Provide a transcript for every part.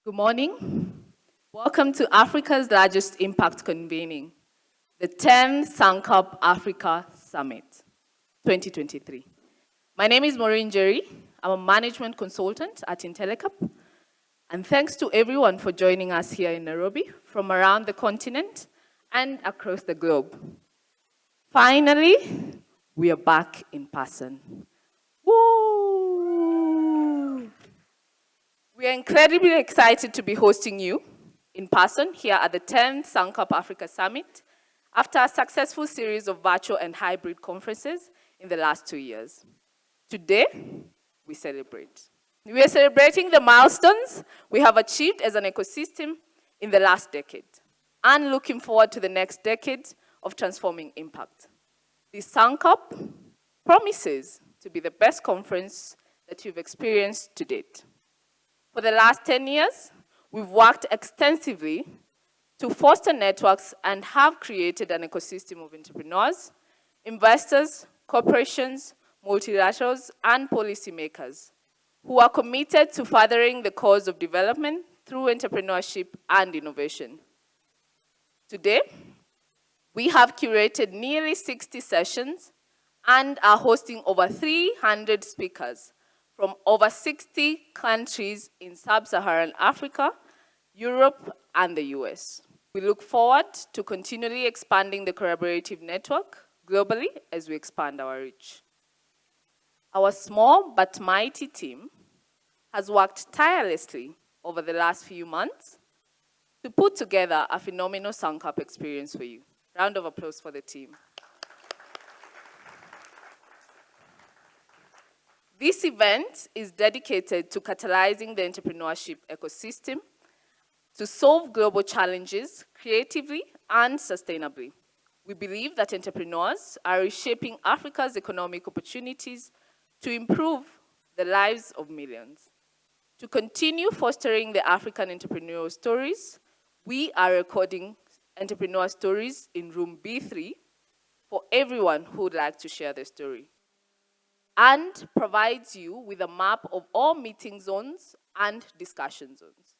Good morning. Welcome to Africa's largest impact convening, the 10th Sankalp Africa Summit 2023. My name is Maureen Jerry. I'm a management consultant at Intellecap. And thanks to everyone for joining us here in Nairobi from around the continent and across the globe. Finally, we are back in person. Woo! We are incredibly excited to be hosting you in person here at the 10th Sankalp Africa Summit after a successful series of virtual and hybrid conferences in the last 2 years. Today, we celebrate. We are celebrating the milestones we have achieved as an ecosystem in the last decade and looking forward to the next decade of transforming impact. The Sankalp promises to be the best conference that you've experienced to date. For the last 10 years, we've worked extensively to foster networks and have created an ecosystem of entrepreneurs, investors, corporations, multilaterals, and policymakers who are committed to furthering the cause of development through entrepreneurship and innovation. Today, we have curated nearly 60 sessions and are hosting over 300 speakers from over 60 countries in sub-Saharan Africa, Europe, and the US. We look forward to continually expanding the collaborative network globally as we expand our reach. Our small but mighty team has worked tirelessly over the last few months to put together a phenomenal Sankalp experience for you. Round of applause for the team. This event is dedicated to catalyzing the entrepreneurship ecosystem to solve global challenges creatively and sustainably. We believe that entrepreneurs are reshaping Africa's economic opportunities to improve the lives of millions. To continue fostering the African entrepreneurial stories, we are recording entrepreneur stories in room B3 for everyone who would like to share their story, and provides you with a map of all meeting zones and discussion zones.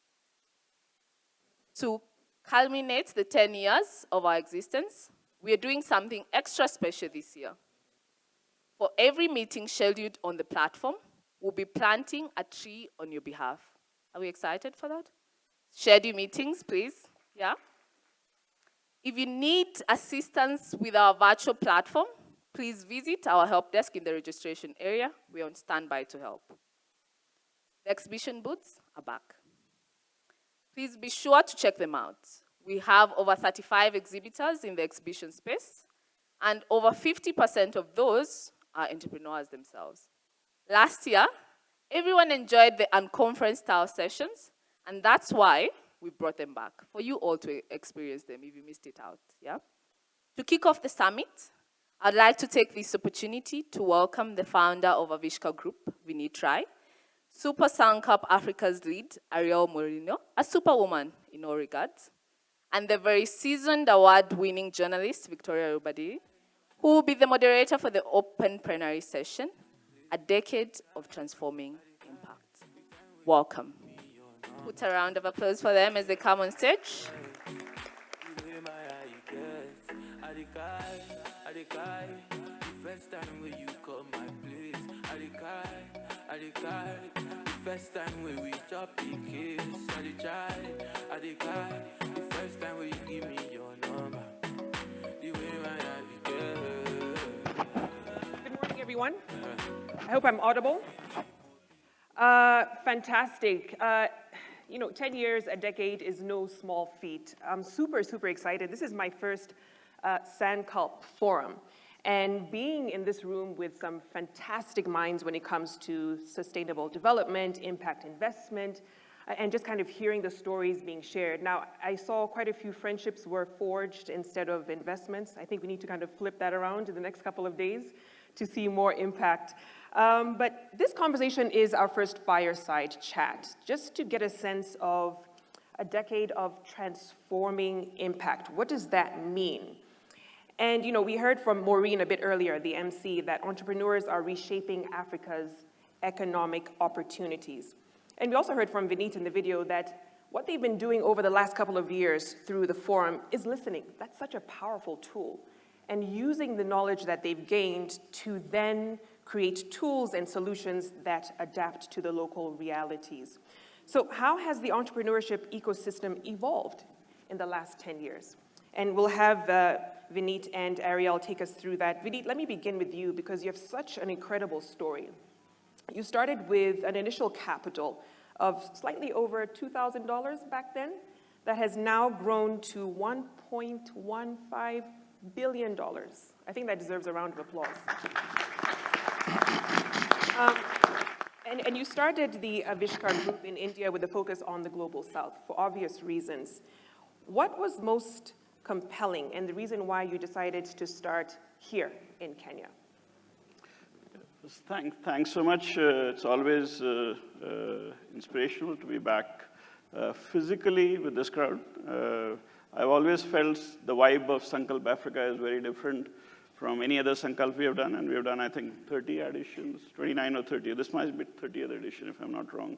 To culminate the 10 years of our existence, we are doing something extra special this year. For every meeting scheduled on the platform, we'll be planting a tree on your behalf. Are we excited for that? Schedule meetings, please. Yeah? If you need assistance with our virtual platform, please visit our help desk in the registration area. We're on standby to help. The exhibition booths are back. Please be sure to check them out. We have over 35 exhibitors in the exhibition space, and over 50% of those are entrepreneurs themselves. Last year, everyone enjoyed the unconference style sessions, and that's why we brought them back for you all to experience them if you missed it out. Yeah? To kick off the summit, I'd like to take this opportunity to welcome the founder of Avishka Group, Vineet Rai, Super Sankalp Africa's lead, Ariel Moreno, a superwoman in all regards, and the very seasoned award-winning journalist, Victoria Rubadiri, who will be the moderator for the open plenary session, A Decade of Transforming Impact. Welcome. Put a round of applause for them as they come on stage. First time when we chop the kiss, I dey try, I dey cry. The first time when you give me your number, the way my eye girl. Good morning, everyone. I hope I'm audible. Fantastic. 10 years, a decade is no small feat. I'm super, super excited. This is my first Sankalp forum. And being in this room with some fantastic minds when it comes to sustainable development, impact investment, and just kind of hearing the stories being shared. Now, I saw quite a few friendships were forged instead of investments. I think we need to kind of flip that around in the next couple of days to see more impact. But this conversation is our first fireside chat, just to get a sense of a decade of transforming impact. What does that mean? And we heard from Maureen a bit earlier, the MC, that entrepreneurs are reshaping Africa's economic opportunities. And we also heard from Vineet in the video that What they've been doing over the last couple of years through the forum is listening. That's such a powerful tool. And using the knowledge that they've gained to then create tools and solutions that adapt to the local realities. So how has the entrepreneurship ecosystem evolved in the last 10 years? And we'll have Vineet and Ariel take us through that. Vineet, let me begin with you because you have such an incredible story. You started with an initial capital of slightly over $2,000 back then that has now grown to $1.15 billion. I think that deserves a round of applause. And you started the Avishkar Group in India with a focus on the global south for obvious reasons. What was most compelling and the reason why you decided to start here in Kenya? Thanks so much. It's always inspirational to be back physically with this crowd. I've always felt the vibe of Sankalp Africa is very different from any other Sankalp we have done, and we have done, I think, 30 editions, 29 or 30. This might be 30th edition, if I'm not wrong.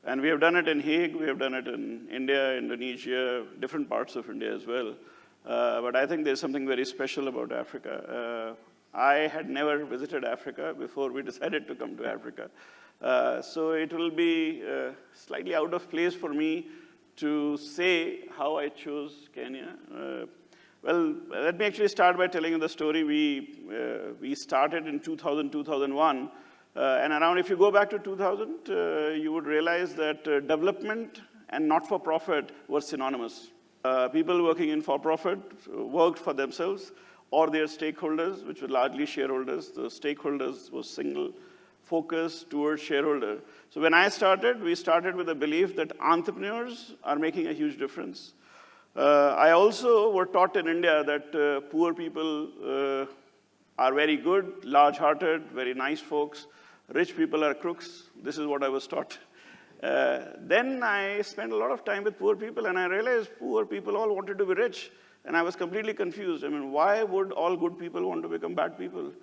And we have done it in Hague, we have done it in India, Indonesia, different parts of India as well. But I think there's something very special about Africa. I had never visited Africa before we decided to come to Africa. So it will be slightly out of place for me to say how I chose Kenya. Well, let me actually start by telling you the story. We started in 2000, 2001. And around, if you go back to 2000, you would realize that development and not-for-profit were synonymous. People working in for-profit worked for themselves or their stakeholders, which were largely shareholders. The stakeholders were single focus towards shareholder. So when I started, we started with the belief that entrepreneurs are making a huge difference. I also were taught in India that poor people are very good, large-hearted, very nice folks. Rich people are crooks. This is what I was taught. Then I spent a lot of time with poor people, and I realized poor people all wanted to be rich. And I was completely confused. I mean, why would all good people want to become bad people?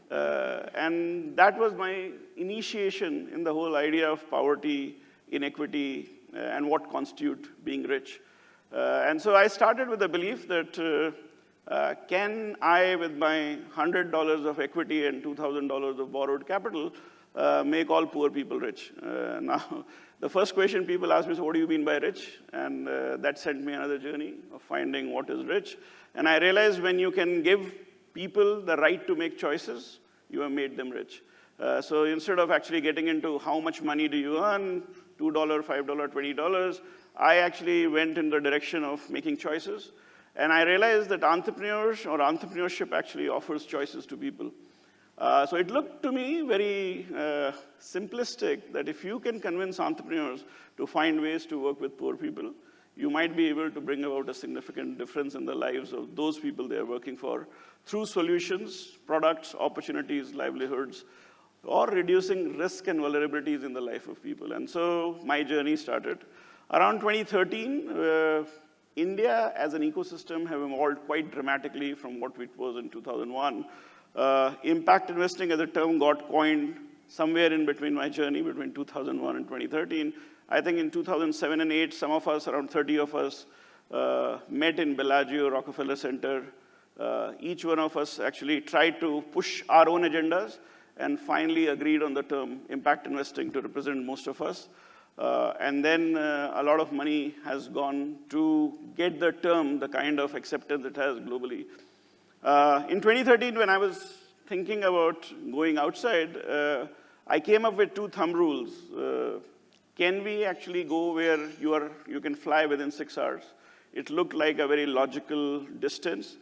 And that was my initiation in the whole idea of poverty, inequity, and what constitute being rich. And so I started with the belief that can I, with my $100 of equity and $2,000 of borrowed capital, make all poor people rich? Now, the first question people ask me is, what do you mean by rich? And that sent me another journey of finding what is rich. And I realized when you can give people the right to make choices, you have made them rich. So instead of actually getting into how much money do you earn, $2, $5, $20, I actually went in the direction of making choices. And I realized that entrepreneurs or entrepreneurship actually offers choices to people. So it looked to me very simplistic that if you can convince entrepreneurs to find ways to work with poor people, you might be able to bring about a significant difference in the lives of those people they are working for through solutions, products, opportunities, livelihoods, or reducing risk and vulnerabilities in the life of people. And so my journey started. Around 2013, India as an ecosystem have evolved quite dramatically from what it was in 2001. Impact investing as a term got coined somewhere in between my journey, between 2001 and 2013. I think in 2007 and 8, some of us, around 30 of us, met in Bellagio, Rockefeller Center. Each one of us actually tried to push our own agendas and finally agreed on the term impact investing to represent most of us. And then a lot of money has gone to get the term, the kind of acceptance it has globally. In 2013, when I was thinking about going outside, I came up with 2 thumb rules. Can we actually go where you can fly within 6 hours? It looked like a very logical distance.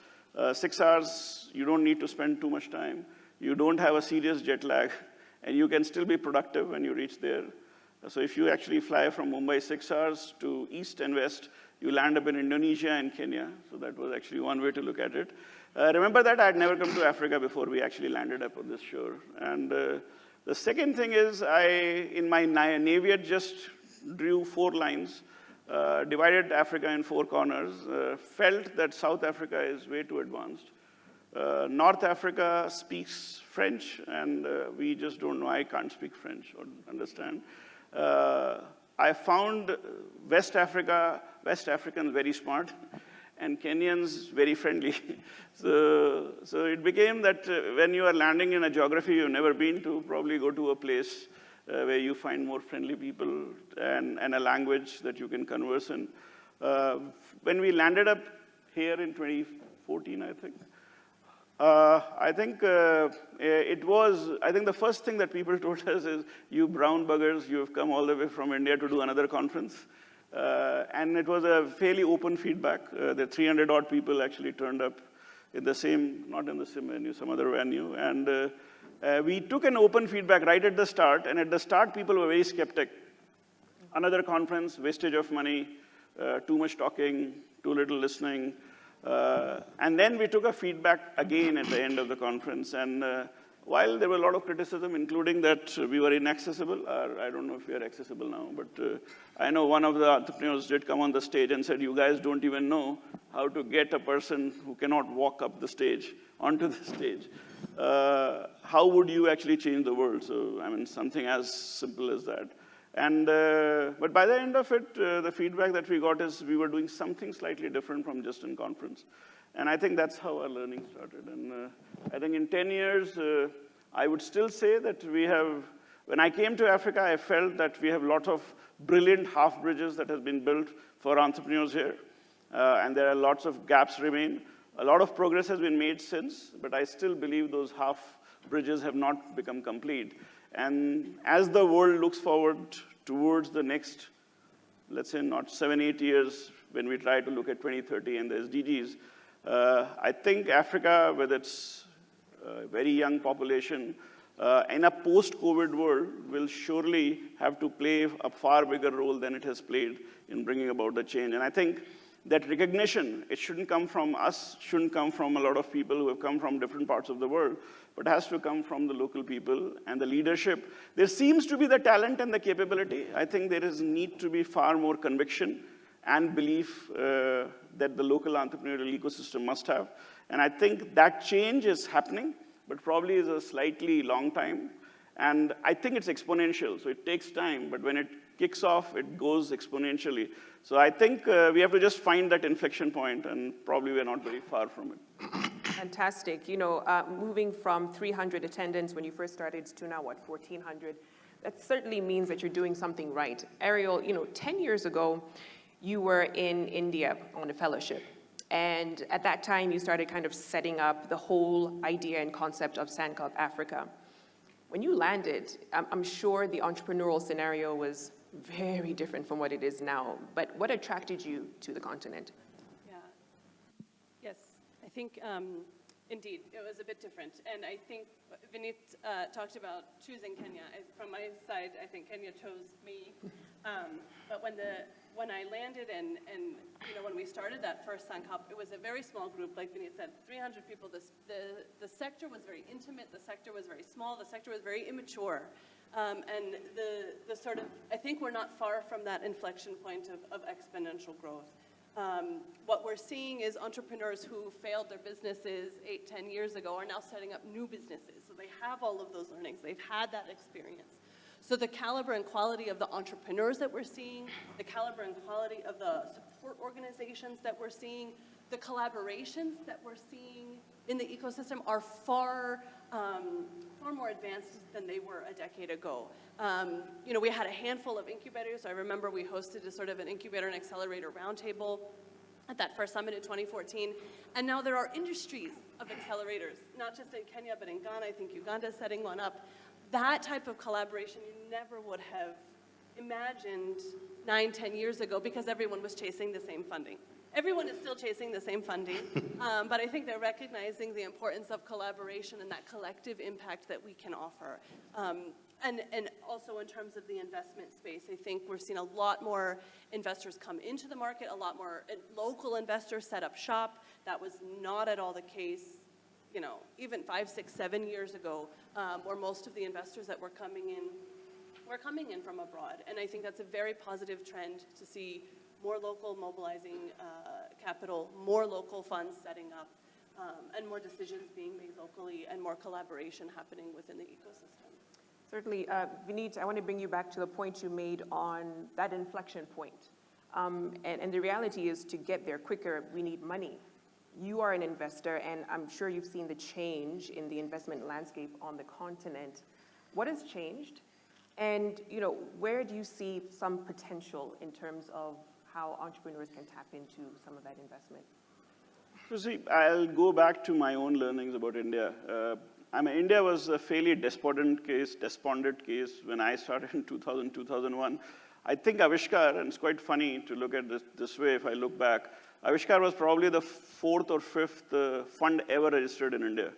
6 hours, you don't need to spend too much time. You don't have a serious jet lag, and you can still be productive when you reach there. So if you actually fly from Mumbai 6 hours to east and west, you land up in Indonesia and Kenya. So that was actually one way to look at it. Remember that I had never come to Africa before we actually landed up on this shore. And the second thing is in my Navy, just drew 4 lines, divided Africa in 4 corners, felt that South Africa is way too advanced. North Africa speaks French, and we just don't know. I can't speak French or understand. I found West Africans very smart, and Kenyans very friendly. So it became that when you are landing in a geography you've never been to, probably go to a place where you find more friendly people and a language that you can converse in. When we landed up here in 2014, I think, I think the first thing that people told us is, you brown buggers, you have come all the way from India to do another conference. And it was a fairly open feedback. The 300 odd people actually turned up in the same, not in the same venue, some other venue. And we took an open feedback right at the start. And at the start, people were very skeptic. Another conference, wastage of money, too much talking, too little listening. And then we took a feedback again at the end of the conference. And while there were a lot of criticism, including that we were inaccessible, I don't know if we are accessible now, but I know one of the entrepreneurs did come on the stage and said, you guys don't even know how to get a person who cannot walk up the stage onto the stage. How would you actually change the world? So, I mean, something as simple as that. And, but by the end of it, the feedback that we got is we were doing something slightly different from just in conference. And I think that's how our learning started. And I think in 10 years, I would still say that we have, when I came to Africa, I felt that we have a lot of brilliant half bridges that has been built for entrepreneurs here. And there are lots of gaps remain. A lot of progress has been made since, but I still believe those half bridges have not become complete. And as the world looks forward towards the next, let's say not 7, 8 years, when we try to look at 2030 and the SDGs, I think Africa, with its very young population, in a post-COVID world, will surely have to play a far bigger role than it has played in bringing about the change. And I think that recognition, it shouldn't come from us, shouldn't come from a lot of people who have come from different parts of the world, but has to come from the local people and the leadership. There seems to be the talent and the capability. I think there is need to be far more conviction and belief that the local entrepreneurial ecosystem must have. And I think that change is happening, but probably is a slightly long time. And I think it's exponential, so it takes time, but when it kicks off, it goes exponentially. So I think we have to just find that inflection point, and probably we're not very far from it. Fantastic. You know, moving from 300 attendants when you first started to now, what, 1,400, that certainly means that you're doing something right. Ariel, you know, 10 years ago, you were in India on a fellowship. And at that time, you started kind of setting up the whole idea and concept of Sankalp Africa. When you landed, I'm sure the entrepreneurial scenario was very different from what it is now. But what attracted you to the continent? Yeah. Yes, I think indeed it was a bit different. And I think Vineet talked about choosing Kenya. From my side, I think Kenya chose me. But when I landed and you know, when we started that first Sankalp, it was a very small group, like Vineet said, 300 people. The sector was very intimate, the sector was very small, the sector was very immature. And the sort of, I think we're not far from that inflection point of exponential growth. What we're seeing is entrepreneurs who failed their businesses 8, 10 years ago are now setting up new businesses. So they have all of those learnings, they've had that experience. So the caliber and quality of the entrepreneurs that we're seeing, the caliber and quality of the support organizations that we're seeing, the collaborations that we're seeing in the ecosystem are far more advanced than they were a decade ago. You know, we had a handful of incubators. I remember we hosted a sort of an incubator and accelerator roundtable at that first summit in 2014. And now there are industries of accelerators, not just in Kenya, but in Ghana. I think Uganda is setting one up. That type of collaboration you never would have imagined 9, 10 years ago because everyone was chasing the same funding. Everyone is still chasing the same funding, but I think they're recognizing the importance of collaboration and that collective impact that we can offer. And also in terms of the investment space, I think we're seeing a lot more investors come into the market, a lot more local investors set up shop. That was not at all the case, you know, even 5, 6, 7 years ago, where most of the investors that were coming in from abroad. And I think that's a very positive trend to see more local mobilizing capital, more local funds setting up, and more decisions being made locally, and more collaboration happening within the ecosystem. Certainly. Vineet, I want to bring you back to the point you made on that inflection point. And the reality is, to get there quicker, we need money. You are an investor, and I'm sure you've seen the change in the investment landscape on the continent. What has changed? And where do you see some potential in terms of how entrepreneurs can tap into some of that investment? So see, I'll go back to my own learnings about India. India was a fairly despondent case when I started in 2000, 2001. I think Avishkar, and it's quite funny to look at this way if I look back, Avishkar was probably the fourth or fifth fund ever registered in India.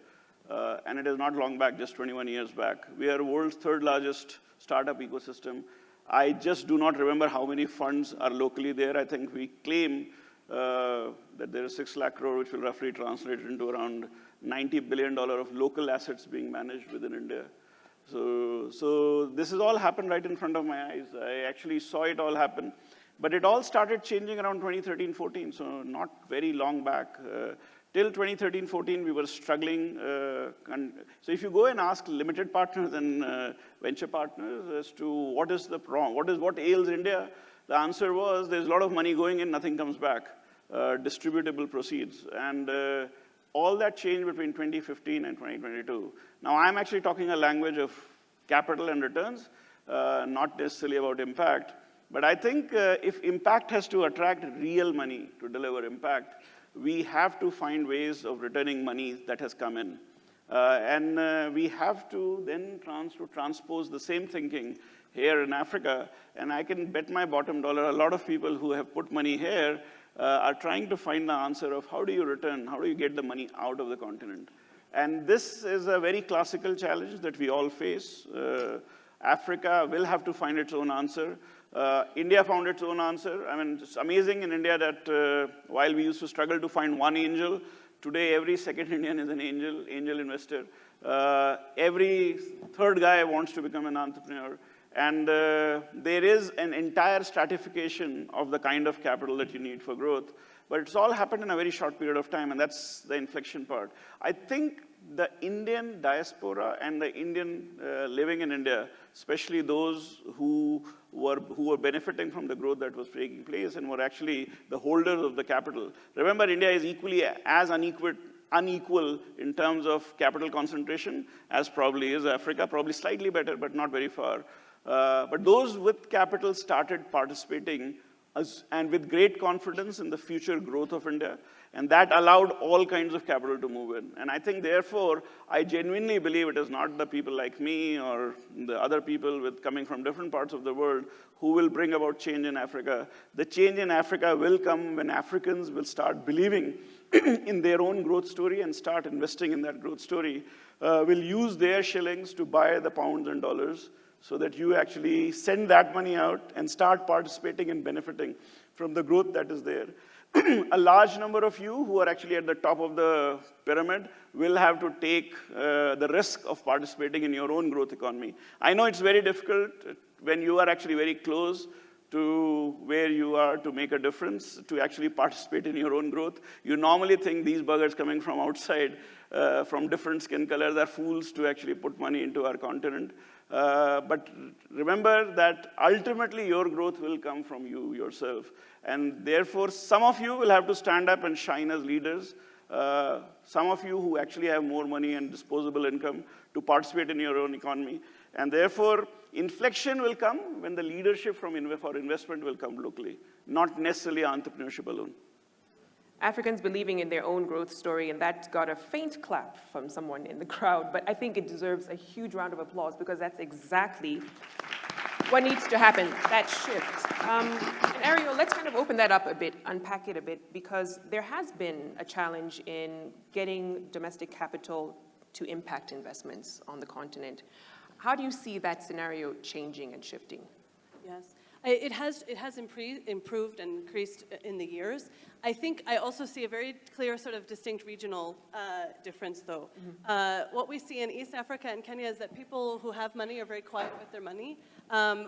And it is not long back, just 21 years back. We are the world's third largest startup ecosystem. I just do not remember how many funds are locally there. I think we claim that there is 6 lakh crore, which will roughly translate into around $90 billion of local assets being managed within India. So this has all happened right in front of my eyes. I actually saw it all happen. But it all started changing around 2013-14, so not very long back. Till 2013-14, we were struggling. So if you go and ask limited partners and venture partners as to what is the problem, what ails India, the answer was there's a lot of money going in, nothing comes back, distributable proceeds. And all that changed between 2015 and 2022. Now I'm actually talking a language of capital and returns, not necessarily about impact. But I think if impact has to attract real money to deliver impact, we have to find ways of returning money that has come in. And we have to then transpose the same thinking here in Africa. And I can bet my bottom dollar, a lot of people who have put money here are trying to find the answer of how do you return, how do you get the money out of the continent. And this is a very classical challenge that we all face. Africa will have to find its own answer. India found its own answer. I mean, it's amazing in India that while we used to struggle to find one angel, today every second Indian is an angel investor. Every third guy wants to become an entrepreneur. And there is an entire stratification of the kind of capital that you need for growth. But it's all happened in a very short period of time, and that's the inflection part. I think the Indian diaspora and the Indian living in India, especially those who were benefiting from the growth that was taking place and were actually the holders of the capital. Remember, India is equally as unequal in terms of capital concentration as probably is Africa, probably slightly better, but not very far. But those with capital started participating and with great confidence in the future growth of India. And that allowed all kinds of capital to move in. And I think, therefore, I genuinely believe it is not the people like me or the other people coming from different parts of the world who will bring about change in Africa. The change in Africa will come when Africans will start believing in their own growth story and start investing in that growth story, will use their shillings to buy the pounds and dollars, so that you actually send that money out and start participating and benefiting from the growth that is there. A large number of you who are actually at the top of the pyramid will have to take the risk of participating in your own growth economy. I know it's very difficult when you are actually very close to where you are to make a difference, to actually participate in your own growth. You normally think these buggers coming from outside, from different skin colors, are fools to actually put money into our continent. But remember that ultimately your growth will come from you yourself. And therefore, some of you will have to stand up and shine as leaders. Some of you who actually have more money and disposable income to participate in your own economy. And therefore, inflection will come when the leadership for investment will come locally, not necessarily entrepreneurship alone. Africans believing in their own growth story, and that got a faint clap from someone in the crowd, but I think it deserves a huge round of applause because that's exactly what needs to happen, that shift. And Ariel, let's kind of open that up a bit, unpack it a bit, because there has been a challenge in getting domestic capital to impact investments on the continent. How do you see that scenario changing and shifting? Yes. It has improved and increased in the years. I think I also see a very clear sort of distinct regional difference, though. Mm-hmm. What we see in East Africa and Kenya is that people who have money are very quiet with their money,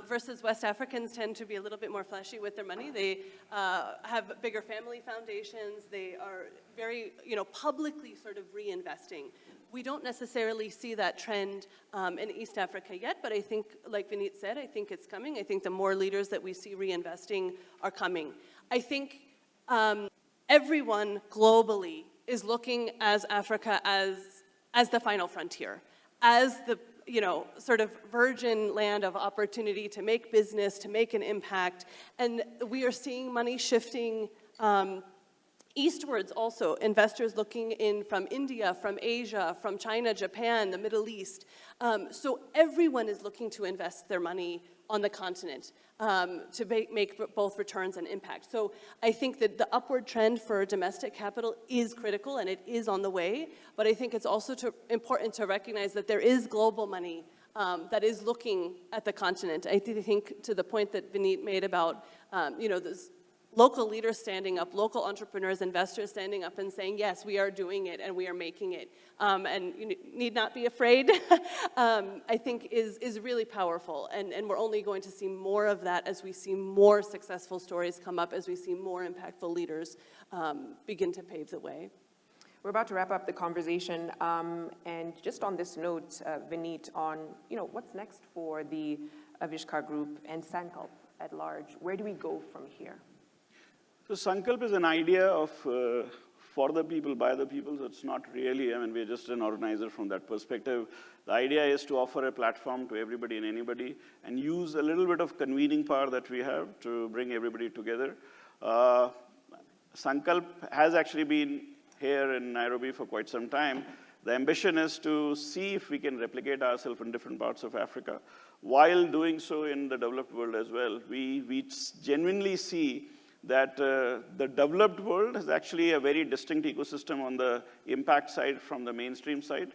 versus West Africans tend to be a little bit more flashy with their money. They have bigger family foundations. They are very, publicly sort of reinvesting. We don't necessarily see that trend in East Africa yet, but I think, like Vineet said, I think it's coming. I think the more leaders that we see reinvesting are coming. I think everyone globally is looking as Africa as the final frontier, as the sort of virgin land of opportunity to make business, to make an impact, and we are seeing money shifting eastwards also, investors looking in from India, from Asia, from China, Japan, the Middle East. So everyone is looking to invest their money on the continent to make both returns and impact. So I think that the upward trend for domestic capital is critical and it is on the way, but I think it's also important to recognize that there is global money that is looking at the continent. I think to the point that Vineet made about, this local leaders standing up, local entrepreneurs, investors standing up and saying, yes, we are doing it and we are making it. And you need not be afraid, I think is really powerful. And we're only going to see more of that as we see more successful stories come up, as we see more impactful leaders begin to pave the way. We're about to wrap up the conversation. And just on this note, Vineet, on what's next for the Avishkar Group and Sankalp at large? Where do we go from here? So Sankalp is an idea of for the people, by the people, so it's not really, we're just an organizer from that perspective. The idea is to offer a platform to everybody and anybody and use a little bit of convening power that we have to bring everybody together. Sankalp has actually been here in Nairobi for quite some time. The ambition is to see if we can replicate ourselves in different parts of Africa, while doing so in the developed world as well. We genuinely see that the developed world is actually a very distinct ecosystem on the impact side from the mainstream side.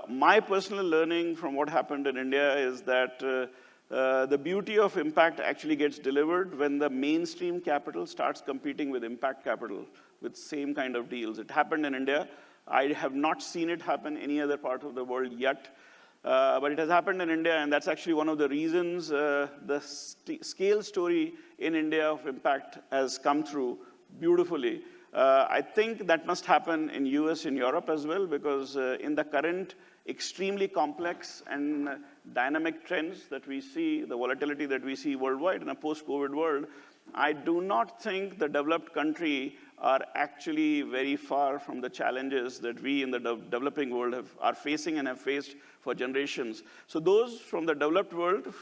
My personal learning from what happened in India is that the beauty of impact actually gets delivered when the mainstream capital starts competing with impact capital with same kind of deals. It happened in India. I have not seen it happen any other part of the world yet. But it has happened in India, and that's actually one of the reasons the scale story in India of impact has come through beautifully. I think that must happen in US and Europe as well, because in the current extremely complex and dynamic trends that we see, the volatility that we see worldwide in a post-COVID world, I do not think the developed country are actually very far from the challenges that we in the developing world are facing and have faced for generations. So those from the developed world,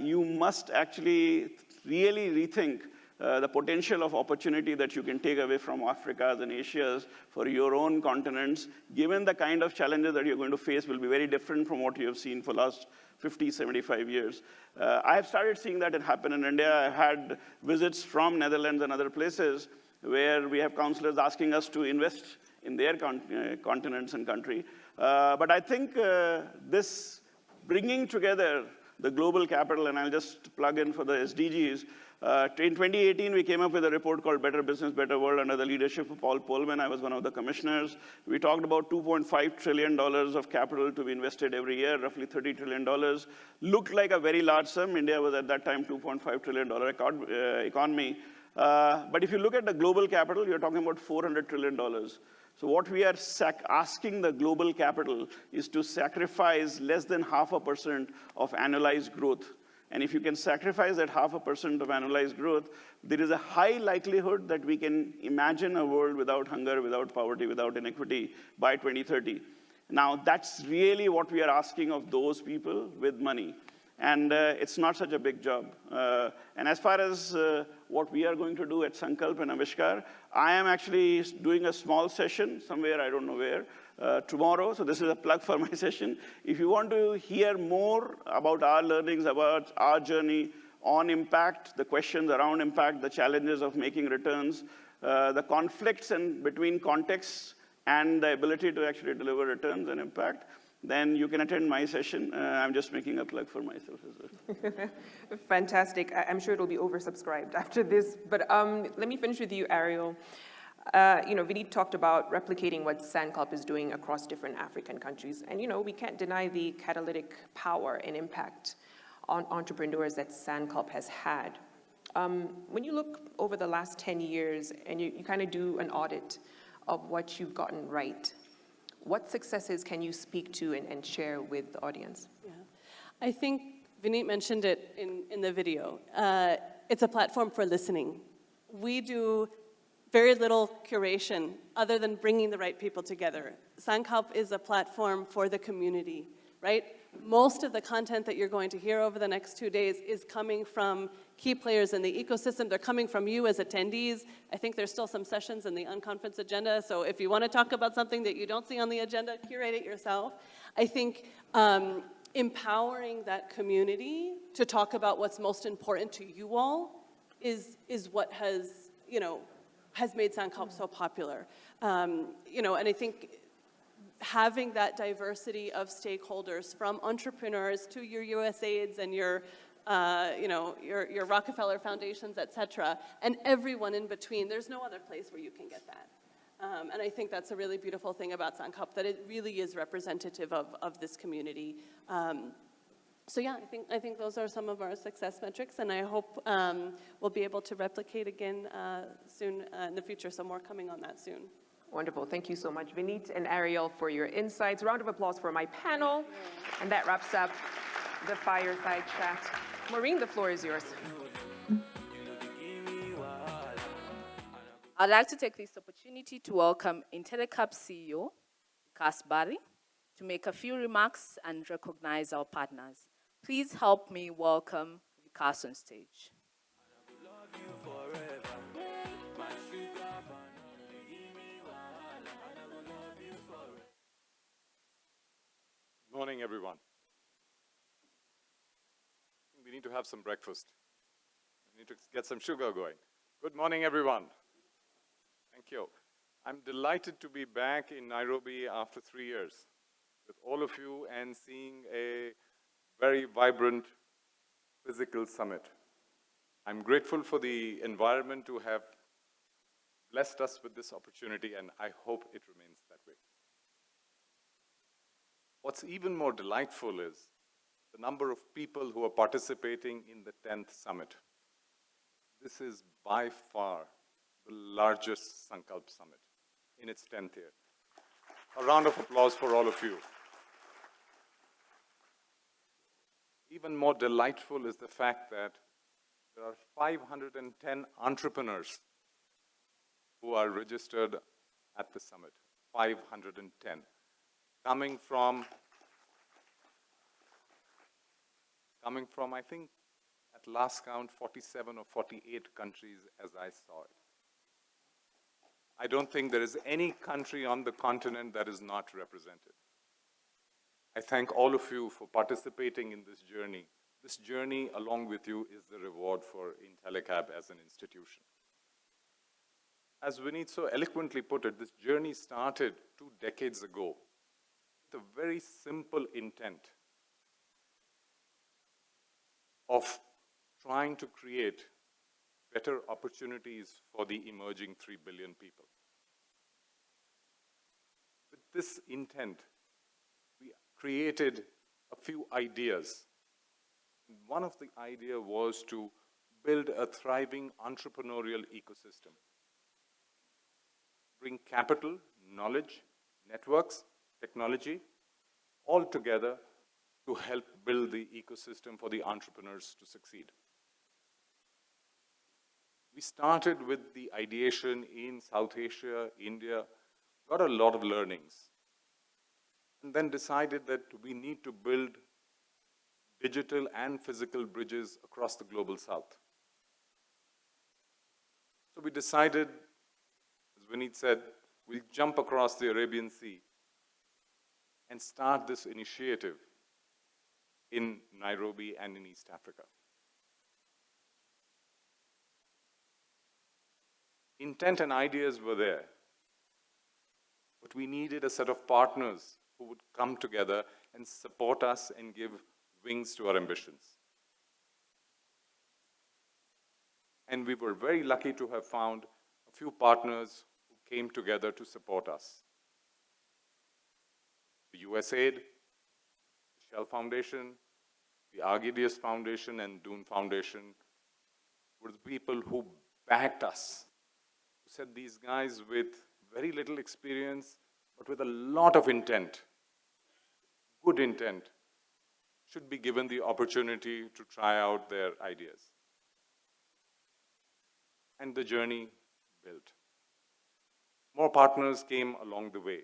you must actually really rethink the potential of opportunity that you can take away from Africa's and Asia's for your own continents, given the kind of challenges that you're going to face will be very different from what you have seen for the last 50, 75 years. I have started seeing that it happen in India. I've had visits from Netherlands and other places where we have counselors asking us to invest in their continents and country. But I think this bringing together the global capital, and I'll just plug in for the SDGs. In 2018, we came up with a report called Better Business, Better World under the leadership of Paul Polman. I was one of the commissioners. We talked about $2.5 trillion of capital to be invested every year, roughly $30 trillion. Looked like a very large sum. India was at that time $2.5 trillion economy. But if you look at the global capital, you're talking about $400 trillion. So what we are asking the global capital is to sacrifice less than 0.5% of annualized growth. And if you can sacrifice that 0.5% of annualized growth, there is a high likelihood that we can imagine a world without hunger, without poverty, without inequity by 2030. Now, that's really what we are asking of those people with money. And it's not such a big job. And as far as what we are going to do at Sankalp and Avishkar, I am actually doing a small session somewhere, I don't know where, tomorrow. So this is a plug for my session. If you want to hear more about our learnings, about our journey on impact, the questions around impact, the challenges of making returns, the conflicts between contexts and the ability to actually deliver returns and impact, then you can attend my session. I'm just making a plug for myself as well. Fantastic. I'm sure it'll be oversubscribed after this. But let me finish with you, Ariel. Vineet talked about replicating what Sankalp is doing across different African countries. And, we can't deny the catalytic power and impact on entrepreneurs that Sankalp has had. When you look over the last 10 years and you kind of do an audit of what you've gotten right, what successes can you speak to and share with the audience? Yeah. I think Vineet mentioned it in the video. It's a platform for listening. We do very little curation other than bringing the right people together. Sankalp is a platform for the community, right? Most of the content that you're going to hear over the next 2 days is coming from key players in the ecosystem. They're coming from you as attendees. I think there's still some sessions in the unconference agenda, so if you want to talk about something that you don't see on the agenda, curate it yourself. I think empowering that community to talk about what's most important to you all is what has, has made Sankalp so popular. And I think having that diversity of stakeholders, from entrepreneurs to your USAIDs and your Rockefeller Foundations, et cetera, and everyone in between, there's no other place where you can get that. And I think that's a really beautiful thing about Sankalp, that it really is representative of this community. So yeah, I think those are some of our success metrics, and I hope we'll be able to replicate again soon in the future, so more coming on that soon. Wonderful. Thank you so much, Vineet and Ariel, for your insights. Round of applause for my panel. And that wraps up the fireside chat. Maureen, the floor is yours. I'd like to take this opportunity to welcome Intellecap CEO, Vikas Bari, to make a few remarks and recognize our partners. Please help me welcome Vikas on stage. Good morning, everyone. We need to have some breakfast. We need to get some sugar going. Good morning, everyone. Thank you. I'm delighted to be back in Nairobi after 3 years with all of you and seeing a very vibrant physical summit. I'm grateful for the environment to have blessed us with this opportunity, and I hope it remains that way. What's even more delightful is the number of people who are participating in the 10th summit. This is by far the largest Sankalp summit in its 10th year. A round of applause for all of you. Even more delightful is the fact that there are 510 entrepreneurs who are registered at the summit. 510. Coming from, I think, at last count, 47 or 48 countries as I saw it. I don't think there is any country on the continent that is not represented. I thank all of you for participating in this journey. This journey, along with you, is the reward for Intellecap as an institution. As Vineet so eloquently put it, this journey started 2 decades ago with a very simple intent of trying to create better opportunities for the emerging 3 billion people. With this intent, we created a few ideas. One of the ideas was to build a thriving entrepreneurial ecosystem. Bring capital, knowledge, networks, technology, all together to help build the ecosystem for the entrepreneurs to succeed. We started with the ideation in South Asia, India, got a lot of learnings, and then decided that we need to build digital and physical bridges across the global South. So we decided, as Vineet said, we'll jump across the Arabian Sea and start this initiative in Nairobi and in East Africa. Intent and ideas were there, but we needed a set of partners who would come together and support us and give wings to our ambitions. And we were very lucky to have found a few partners who came together to support us. The USAID, the Shell Foundation, the Argidius Foundation, and Dune Foundation were the people who backed us, who said these guys with very little experience but with a lot of intent, good intent, should be given the opportunity to try out their ideas. And the journey built. More partners came along the way,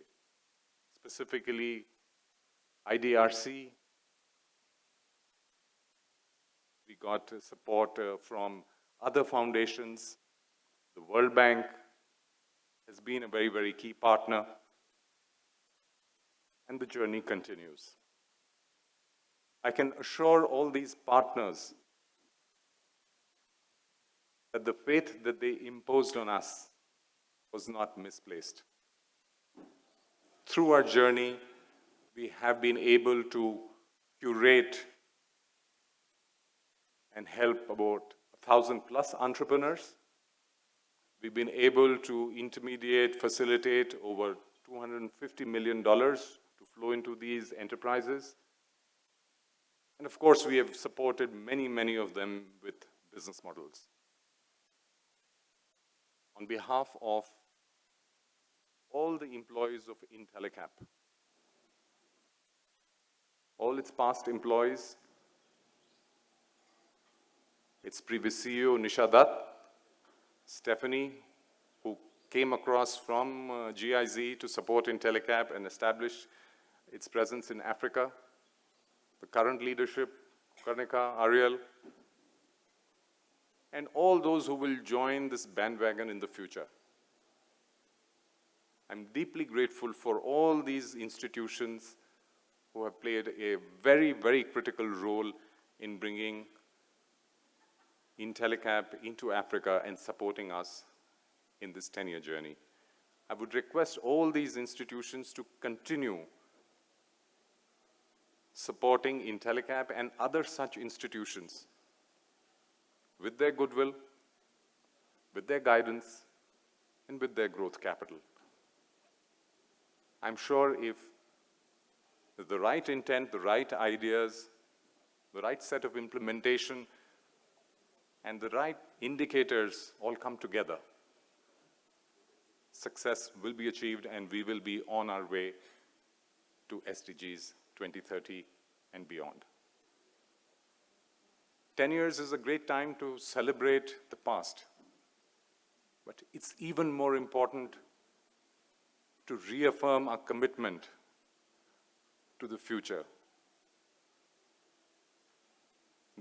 specifically IDRC. We got support from other foundations. The World Bank has been a very, very key partner. And the journey continues. I can assure all these partners that the faith that they imposed on us was not misplaced. Through our journey, we have been able to curate and help about 1,000+ entrepreneurs. We've been able to intermediate, facilitate over $250 million to flow into these enterprises. And of course, we have supported many, many of them with business models. On behalf of all the employees of Intellicap, all its past employees, its previous CEO, Nisha Dutt, Stephanie, who came across from GIZ to support Intellicap and establish its presence in Africa, the current leadership, Karnika, Ariel, and all those who will join this bandwagon in the future. I'm deeply grateful for all these institutions who have played a very, very critical role in bringing Intellicap into Africa and supporting us in this 10-year journey. I would request all these institutions to continue supporting Intellicap and other such institutions with their goodwill, with their guidance, and with their growth capital. I'm sure if the right intent, the right ideas, the right set of implementation, and the right indicators all come together, success will be achieved and we will be on our way to SDGs 2030 and beyond. 10 years is a great time to celebrate the past, but it's even more important to reaffirm our commitment to the future.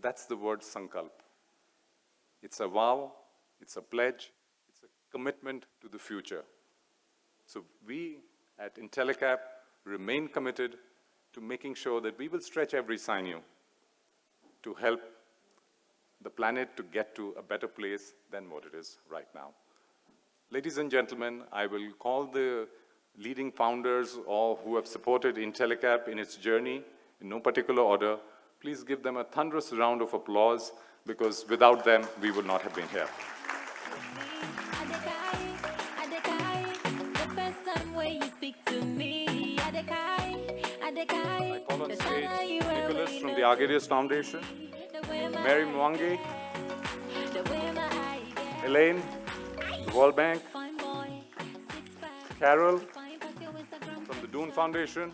That's the word Sankalp. It's a vow, it's a pledge, it's a commitment to the future. So we at Intellicap remain committed to making sure that we will stretch every sinew to help the planet to get to a better place than what it is right now. Ladies and gentlemen, I will call the leading founders or who have supported Intellicap in its journey in no particular order. Please give them a thunderous round of applause, because without them, we would not have been here. I call on stage Nicholas from the Argadius Foundation, Mary Mwangi, Elaine, the World Bank, Carol from the Doon Foundation,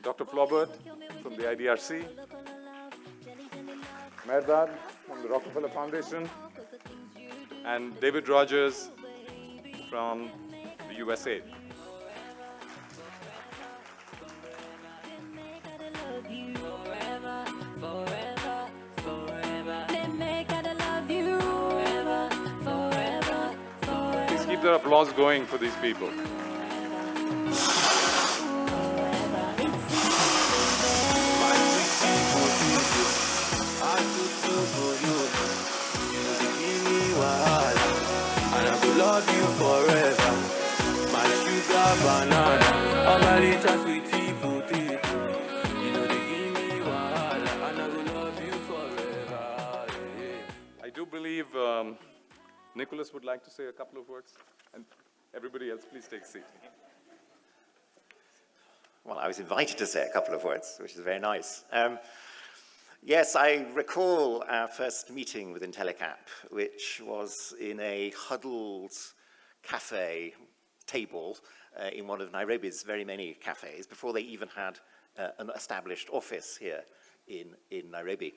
Dr. Flaubert from the IDRC, Mehrdad from the Rockefeller Foundation, and David Rogers from the USA. Please keep the applause going for these people. Love you forever, my sugar banana, all my little sweetie potato. You know they give me wahala, and I will love you forever. Yeah. I do believe Nicholas would like to say a couple of words, and everybody else, please take a seat. Well, I was invited to say a couple of words, which is very nice. Yes, I recall our first meeting with Intellicap, which was in a huddled cafe table in one of Nairobi's very many cafes before they even had an established office here in Nairobi.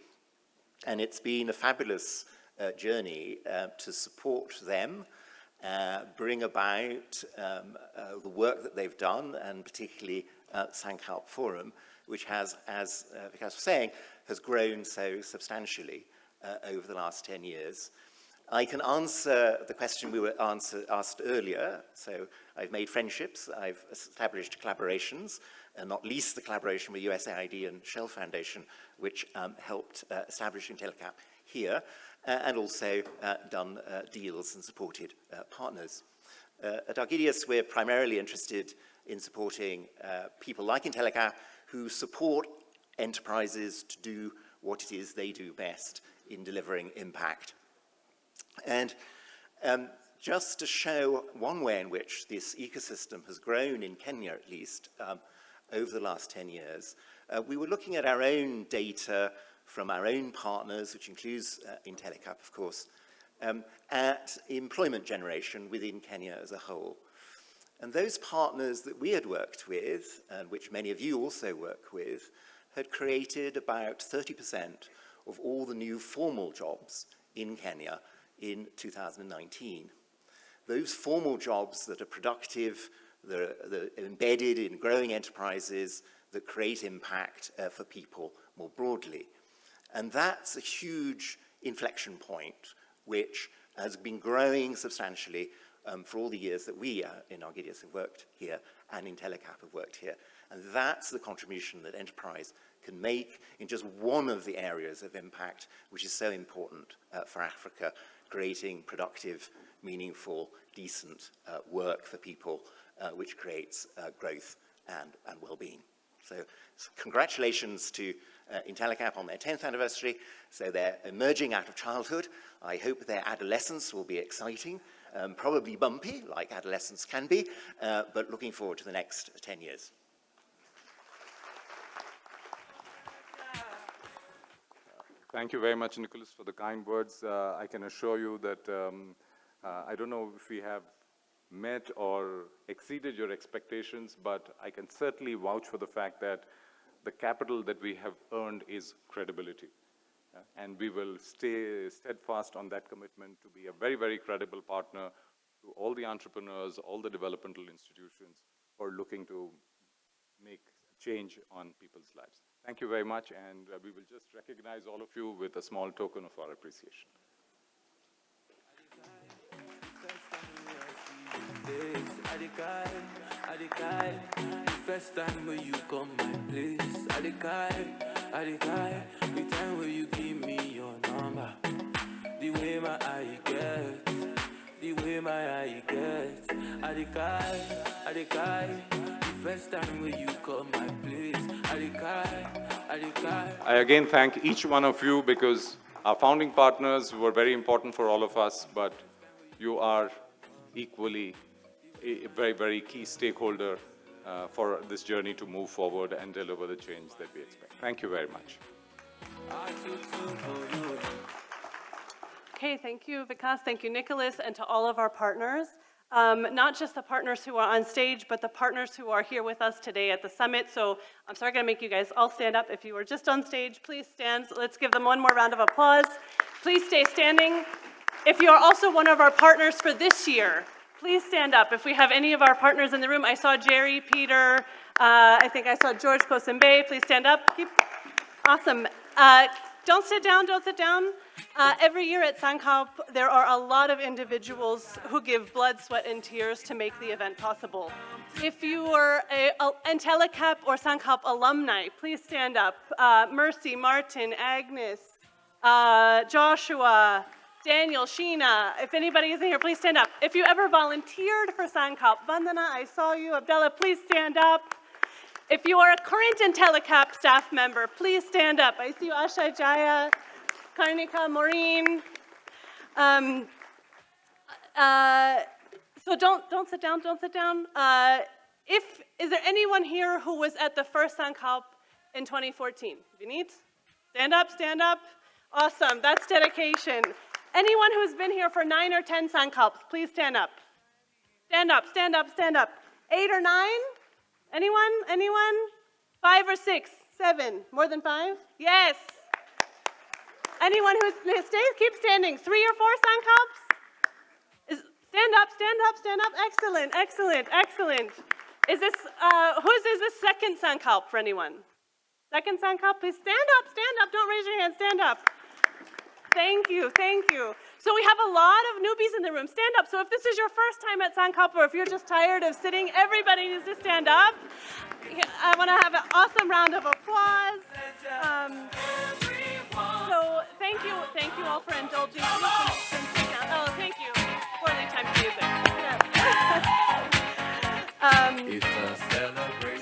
And it's been a fabulous journey to support them, bring about the work that they've done, and particularly Sankalp Forum, which has, as Vikas was saying, has grown so substantially over the last 10 years. I can answer the question we were asked earlier. So I've made friendships, I've established collaborations, and not least the collaboration with USAID and Shell Foundation, which helped establish IntelliCap here, and also done deals and supported partners. At Argidius, we're primarily interested in supporting people like IntelliCap who support enterprises to do what it is they do best in delivering impact. And just to show one way in which this ecosystem has grown in Kenya, at least, over the last 10 years, we were looking at our own data from our own partners, which includes IntelliCap, of course, at employment generation within Kenya as a whole. And those partners that we had worked with, and which many of you also work with, had created about 30% of all the new formal jobs in Kenya in 2019. Those formal jobs that are productive, that are embedded in growing enterprises that create impact for people more broadly. And that's a huge inflection point, which has been growing substantially for all the years that we in Argidius have worked here and IntelliCap have worked here. And that's the contribution that enterprise can make in just one of the areas of impact, which is so important for Africa, creating productive, meaningful, decent work for people, which creates growth and well-being. So congratulations to IntelliCap on their 10th anniversary. So they're emerging out of childhood. I hope their adolescence will be exciting, probably bumpy, like adolescence can be, but looking forward to the next 10 years. Thank you very much, Nicholas, for the kind words. I can assure you that I don't know if we have met or exceeded your expectations, but I can certainly vouch for the fact that the capital that we have earned is credibility. And we will stay steadfast on that commitment to be a very, very credible partner to all the entrepreneurs, all the developmental institutions who are looking to make change on people's lives. Thank you very much, and we will just recognize all of you with a small token of our appreciation. The first time when you come my place, the time when you give me your number, the way my eye gets, the first time when you come my place, I again thank each one of you because our founding partners were very important for all of us, but you are equally a very, very key stakeholder for this journey to move forward and deliver the change that we expect. Thank you very much. Okay, thank you, Vikas. Thank you, Nicholas, and to all of our partners. Not just the partners who are on stage, but the partners who are here with us today at the summit. So I'm sorry I'm going to make you guys all stand up. If you were just on stage, please stand. Let's give them one more round of applause. Please stay standing. If you are also one of our partners for this year, please stand up. If we have any of our partners in the room, I saw Jerry, Peter, I think I saw George Kosembe. Please stand up. Awesome. Don't sit down, don't sit down. Every year at Sankalp, there are a lot of individuals who give blood, sweat, and tears to make the event possible. If you are an IntelliCap or Sankalp alumni, please stand up. Mercy, Martin, Agnes, Joshua, Daniel, Sheena, if anybody isn't here, please stand up. If you ever volunteered for Sankalp, Vandana, I saw you. Abdullah, please stand up. If you are a current IntelliCap staff member, please stand up. I see you, Asha, Jaya, Karnika, Maureen. So don't sit down, don't sit down. Is there anyone here who was at the first Sankalp in 2014? Vineet, stand up, stand up. Awesome, that's dedication. Anyone who's been here for 9 or 10 Sankalps, please stand up. Stand up, stand up, stand up. 8 or 9? Anyone? Anyone? 5 or 6? 7? More than 5? Yes. Anyone who's, keep standing. 3 or 4 Sankalps? Stand up, stand up, stand up. Excellent, excellent, excellent. Is this the second Sankalp for anyone? Second Sankalp, please stand up, don't raise your hand, stand up. Thank you, thank you. So we have a lot of newbies in the room. Stand up. So if this is your first time at Sankalp, or if you're just tired of sitting, everybody needs to stand up. I want to have an awesome round of applause. So thank you all for indulging me. Oh, thank you. Poorly timed music.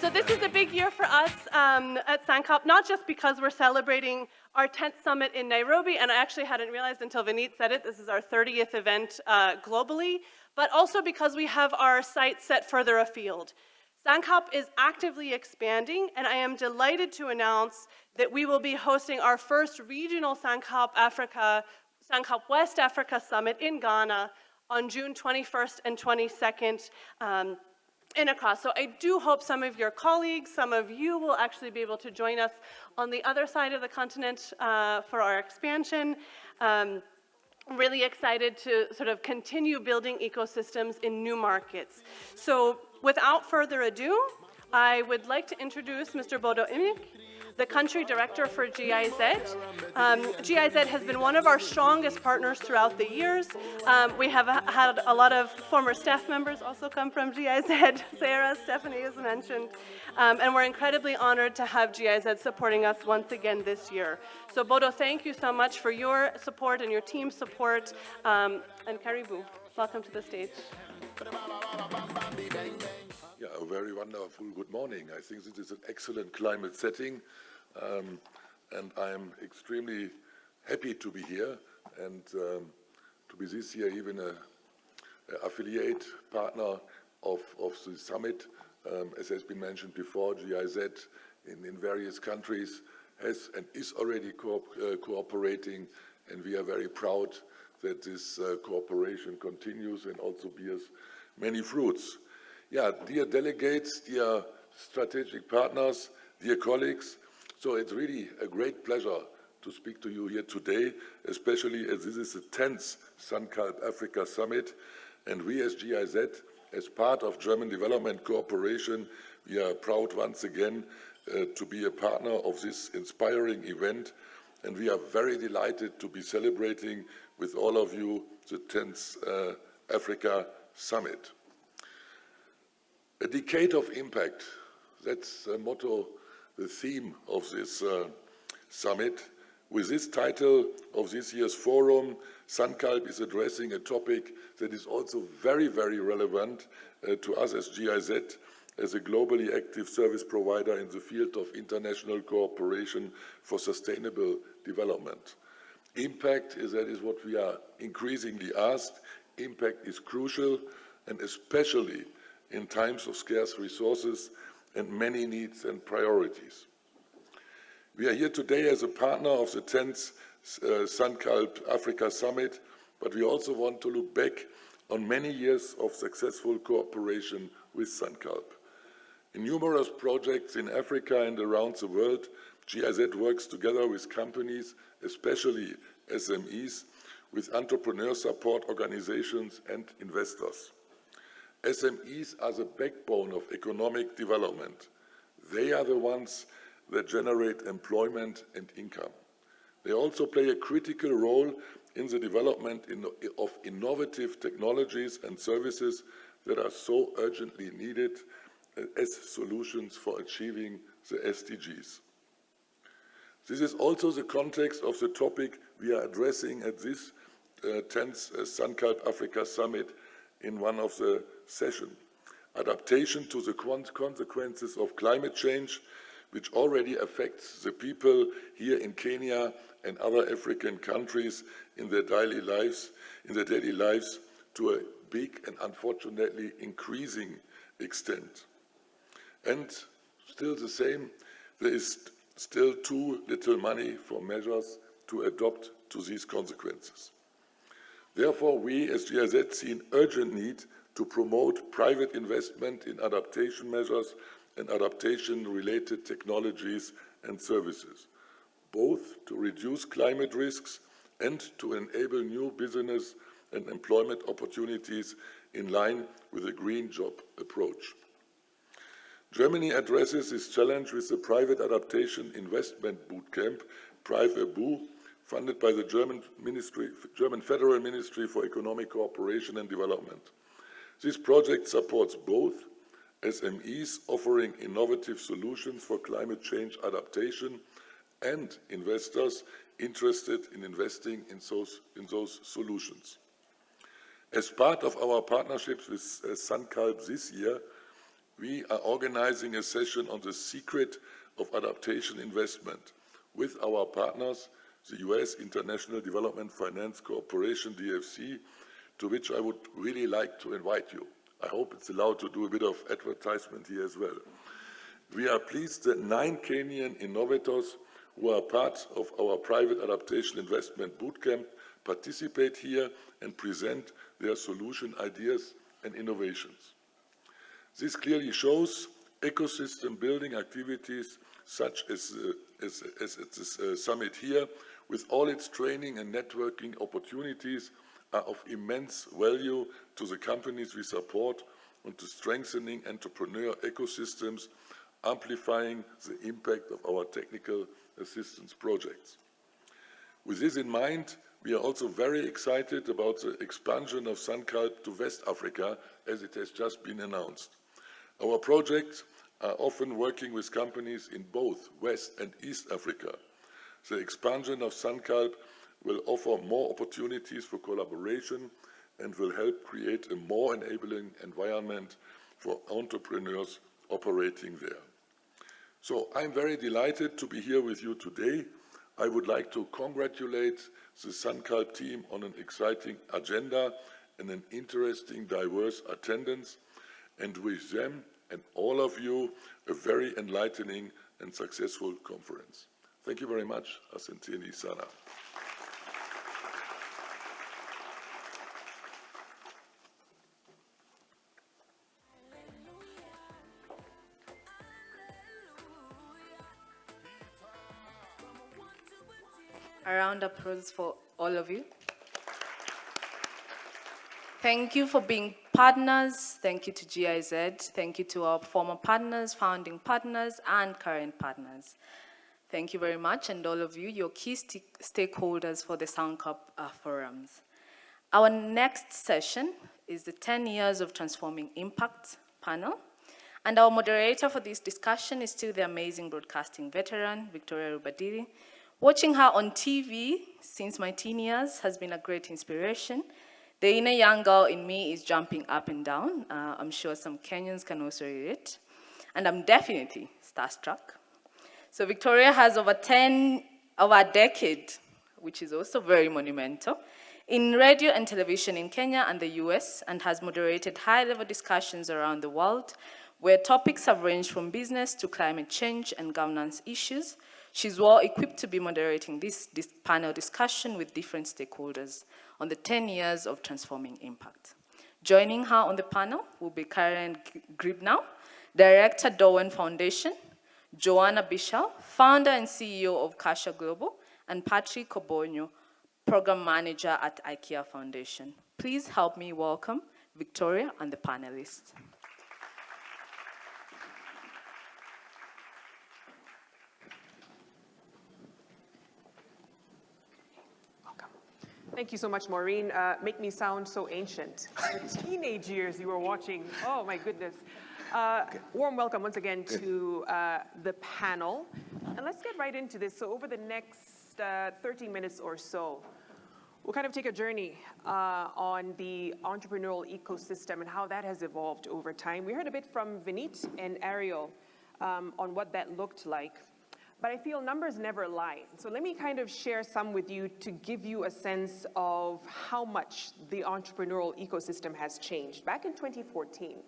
So this is a big year for us at Sankalp, not just because we're celebrating our 10th summit in Nairobi, and I actually hadn't realized until Vineet said it, this is our 30th event globally, but also because we have our sights set further afield. Sankalp is actively expanding, and I am delighted to announce that we will be hosting our first regional Sankalp West Africa Summit in Ghana on June 21st and 22nd in Accra. So I do hope some of your colleagues, some of you will actually be able to join us on the other side of the continent for our expansion. Really excited to sort of continue building ecosystems in new markets. So without further ado, I would like to introduce Mr. Bodo Imik, the country director for GIZ. GIZ has been one of our strongest partners throughout the years. We have had a lot of former staff members also come from GIZ. Sarah, Stephanie is mentioned. And we're incredibly honored to have GIZ supporting us once again this year. So Bodo, thank you so much for your support and your team's support. And Karibu, welcome to the stage. Yeah, a very wonderful good morning. I think this is an excellent climate setting, and I'm extremely happy to be here and to be this year even an affiliate partner of the summit. As has been mentioned before, GIZ in various countries has and is already cooperating, and we are very proud that this cooperation continues and also bears many fruits. Yeah, dear delegates, dear strategic partners, dear colleagues, so it's really a great pleasure to speak to you here today, especially as this is the 10th Sankalp Africa Summit, and we as GIZ, as part of German Development Cooperation, we are proud once again to be a partner of this inspiring event, and we are very delighted to be celebrating with all of you the 10th Africa Summit. A decade of impact, that's the motto, the theme of this summit. With this title of this year's forum, Sankalp is addressing a topic that is also very, very relevant to us as GIZ, as a globally active service provider in the field of international cooperation for sustainable development. Impact that is what we are increasingly asked. Impact is crucial, and especially in times of scarce resources and many needs and priorities. We are here today as a partner of the 10th Sankalp Africa Summit, but we also want to look back on many years of successful cooperation with Sankalp. In numerous projects in Africa and around the world, GIZ works together with companies, especially SMEs, with entrepreneur support organizations and investors. SMEs are the backbone of economic development. They are the ones that generate employment and income. They also play a critical role in the development of innovative technologies and services that are so urgently needed as solutions for achieving the SDGs. This is also the context of the topic we are addressing at this 10th Sankalp Africa Summit in one of the sessions. Adaptation to the consequences of climate change, which already affects the people here in Kenya and other African countries in their daily lives to a big and unfortunately increasing extent. And still the same, there is still too little money for measures to adapt to these consequences. Therefore, we as GIZ see an urgent need to promote private investment in adaptation measures and adaptation-related technologies and services, both to reduce climate risks and to enable new business and employment opportunities in line with a green job approach. Germany addresses this challenge with the Private Adaptation Investment Bootcamp, PRIVE-ABU, funded by the German Federal Ministry for Economic Cooperation and Development. This project supports both SMEs offering innovative solutions for climate change adaptation and investors interested in investing in those solutions. As part of our partnerships with Sankalp this year, we are organizing a session on the secret of adaptation investment with our partners, the US International Development Finance Corporation, DFC, to which I would really like to invite you. I hope it's allowed to do a bit of advertisement here as well. We are pleased that 9 Kenyan innovators who are part of our Private Adaptation Investment Bootcamp participate here and present their solution ideas and innovations. This clearly shows ecosystem building activities such as at this summit here, with all its training and networking opportunities, are of immense value to the companies we support and to strengthening entrepreneur ecosystems, amplifying the impact of our technical assistance projects. With this in mind, we are also very excited about the expansion of Sankalp to West Africa, as it has just been announced. Our projects are often working with companies in both West and East Africa. The expansion of Sankalp will offer more opportunities for collaboration and will help create a more enabling environment for entrepreneurs operating there. So I'm very delighted to be here with you today. I would like to congratulate the Sankalp team on an exciting agenda and an interesting, diverse attendance, and wish them and all of you a very enlightening and successful conference. Thank you very much. Asanteni sana. A round of applause for all of you. Thank you for being partners. Thank you to GIZ. Thank you to our former partners, founding partners, and current partners. Thank you very much, and all of you, your key stakeholders for the Sankalp forums. Our next session is the 10 Years of Transforming Impact panel. And our moderator for this discussion is still the amazing broadcasting veteran, Victoria Rubadiri. Watching her on TV since my teen years has been a great inspiration. The inner young girl in me is jumping up and down. I'm sure some Kenyans can also read it. And I'm definitely starstruck. So Victoria has over a decade, which is also very monumental, in radio and television in Kenya and the US, and has moderated high-level discussions around the world where topics have ranged from business to climate change and governance issues. She's well equipped to be moderating this panel discussion with different stakeholders on the 10 years of transforming impact. Joining her on the panel will be Karen Gribnau, Director, Dowen Foundation, Joanna Bishal, Founder and CEO of Kasha Global, and Patrick Kobonyo, Program Manager at IKEA Foundation. Please help me welcome Victoria and the panelists. Thank you so much, Maureen. Make me sound so ancient. The teenage years you were watching. Oh, my goodness. Warm welcome once again to the panel. And let's get right into this. So over the next 30 minutes or so, we'll kind of take a journey on the entrepreneurial ecosystem and how that has evolved over time. We heard a bit from Vinit and Ariel on what that looked like. But I feel numbers never lie. So let me kind of share some with you to give you a sense of how much the entrepreneurial ecosystem has changed. Back in 2014,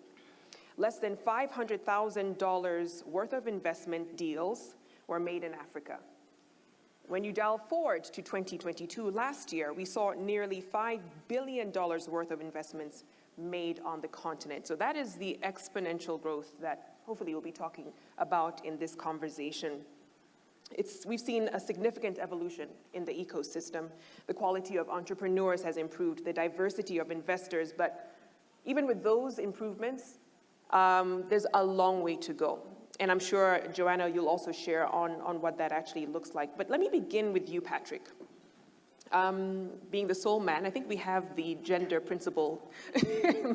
less than $500,000 worth of investment deals were made in Africa. When you dial forward to 2022, last year, we saw nearly $5 billion worth of investments made on the continent. So that is the exponential growth that hopefully we'll be talking about in this conversation. We've seen a significant evolution in the ecosystem. The quality of entrepreneurs has improved, the diversity of investors, but even with those improvements, there's a long way to go. And I'm sure, Joanna, you'll also share on what that actually looks like. But let me begin with you, Patrick. Being the sole man, I think we have the gender principle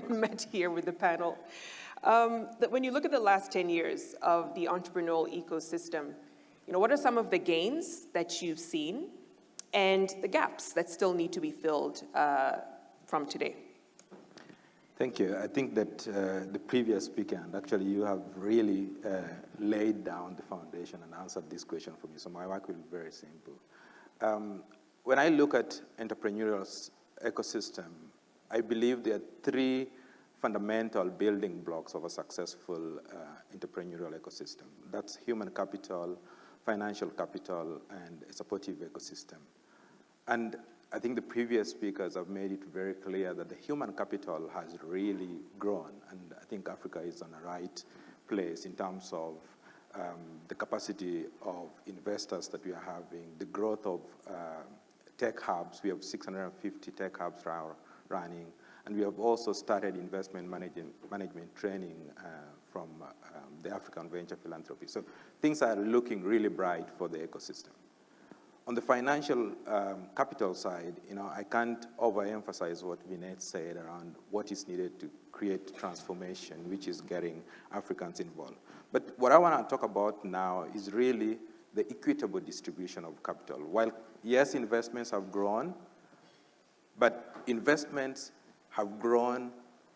met here with the panel. That when you look at the last 10 years of the entrepreneurial ecosystem, what are some of the gains that you've seen and the gaps that still need to be filled from today? Thank you. I think that the previous speaker, and actually you have really laid down the foundation and answered this question for me, so my work will be very simple. When I look at entrepreneurial ecosystem, I believe there are three fundamental building blocks of a successful entrepreneurial ecosystem. That's human capital, financial capital, and a supportive ecosystem. And I think the previous speakers have made it very clear that the human capital has really grown, and I think Africa is on the right place in terms of the capacity of investors that we are having, the growth of tech hubs. We have 650 tech hubs running, and we have also started investment management training from the African Venture Philanthropy. So things are looking really bright for the ecosystem. On the financial capital side, I can't overemphasize what Vinette said around what is needed to create transformation, which is getting Africans involved. But what I want to talk about now is really the equitable distribution of capital. While, yes, investments have grown, but investments have grown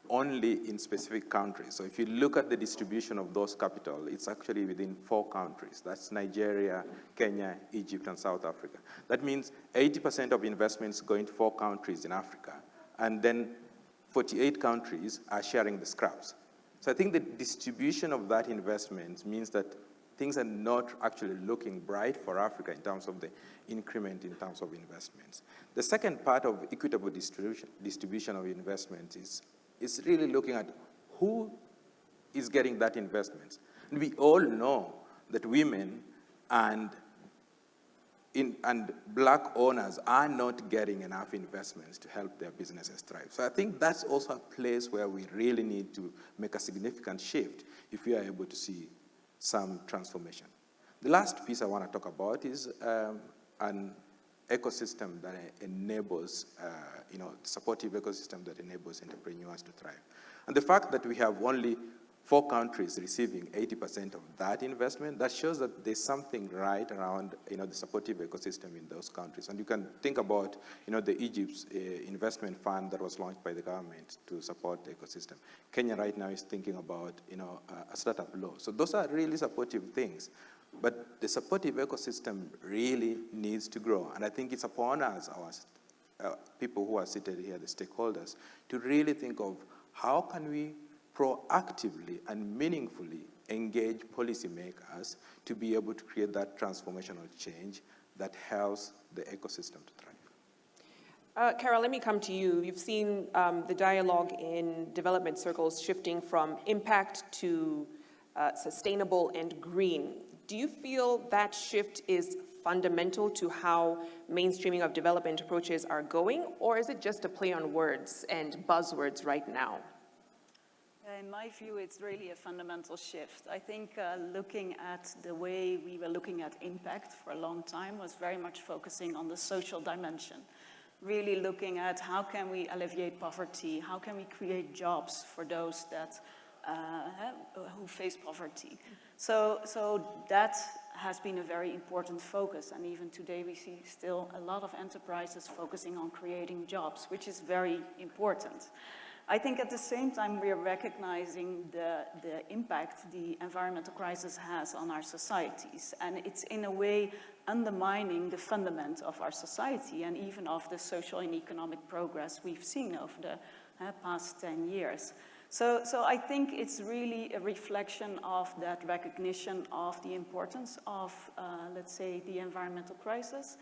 only in specific countries. So if you look at the distribution of those capital, it's actually within 4 countries. That's Nigeria, Kenya, Egypt, and South Africa. That means 80% of investments go into 4 countries in Africa, and then 48 countries are sharing the scraps. So I think the distribution of that investment means that things are not actually looking bright for Africa in terms of the increment in terms of investments. The second part of equitable distribution of investments is really looking at who is getting that investment. And we all know that women and black owners are not getting enough investments to help their businesses thrive. So I think that's also a place where we really need to make a significant shift if we are able to see some transformation. The last piece I want to talk about is an ecosystem that enables, supportive ecosystem that enables entrepreneurs to thrive. And the fact that we have only 4 countries receiving 80% of that investment, that shows that there's something right around, the supportive ecosystem in those countries. And you can think about, the Egypt's investment fund that was launched by the government to support the ecosystem. Kenya right now is thinking about, a startup law. So those are really supportive things. But the supportive ecosystem really needs to grow. And I think it's upon us, our people who are seated here, the stakeholders, to really think of how can we proactively and meaningfully engage policymakers to be able to create that transformational change that helps the ecosystem to thrive. Carol, let me come to you. You've seen the dialogue in development circles shifting from impact to sustainable and green. Do you feel that shift is fundamental to how mainstreaming of development approaches are going, or is it just a play on words and buzzwords right now? In my view, it's really a fundamental shift. I think looking at the way we were looking at impact for a long time was very much focusing on the social dimension, really looking at how can we alleviate poverty, how can we create jobs for those that who face poverty. So that has been a very important focus, and even today we see still a lot of enterprises focusing on creating jobs, which is very important. I think at the same time we are recognizing the impact the environmental crisis has on our societies, and it's in a way undermining the fundament of our society and even of the social and economic progress we've seen over the past 10 years. So I think it's really a reflection of that recognition of the importance of, let's say, the environmental crisis,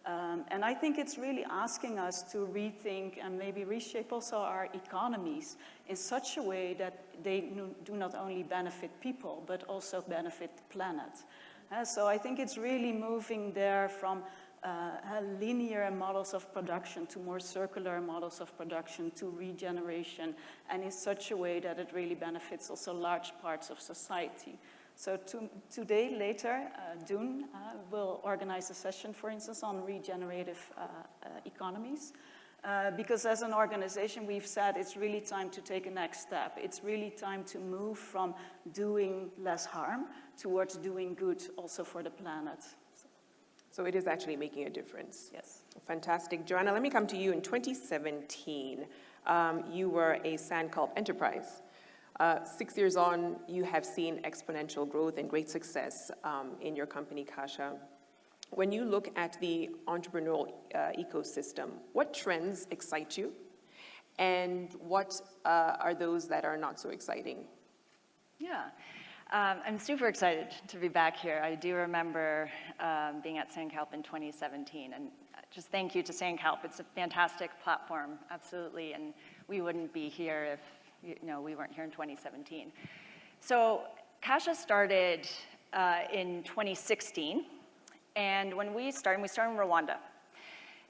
And I think it's really asking us to rethink and maybe reshape also our economies in such a way that they do not only benefit people, but also benefit the planet. So I think it's really moving there from linear models of production to more circular models of production to regeneration, and in such a way that it really benefits also large parts of society. So today, later, Doon will organize a session, for instance, on regenerative economies. Because as an organization, we've said it's really time to take a next step. It's really time to move from doing less harm towards doing good also for the planet. So it is actually making a difference. Yes. Fantastic. Joanna, let me come to you. In 2017, you were a Sankalp enterprise. 6 years on, you have seen exponential growth and great success in your company, Kasha. When you look at the entrepreneurial ecosystem, what trends excite you? And what are those that are not so exciting? Yeah, I'm super excited to be back here. I do remember being at Sankalp in 2017, and just thank you to Sankalp. It's a fantastic platform, absolutely, and we wouldn't be here if we weren't here in 2017. So Kasha started in 2016, and when we started in Rwanda.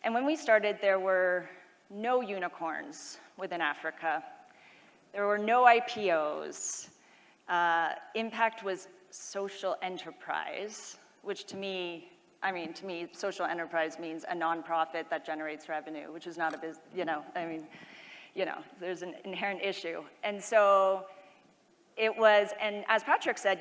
And when we started, there were no unicorns within Africa. There were no IPOs. Impact was social enterprise, which to me, social enterprise means a nonprofit that generates revenue, which is not a business, there's an inherent issue. And so it was, and as Patrick said,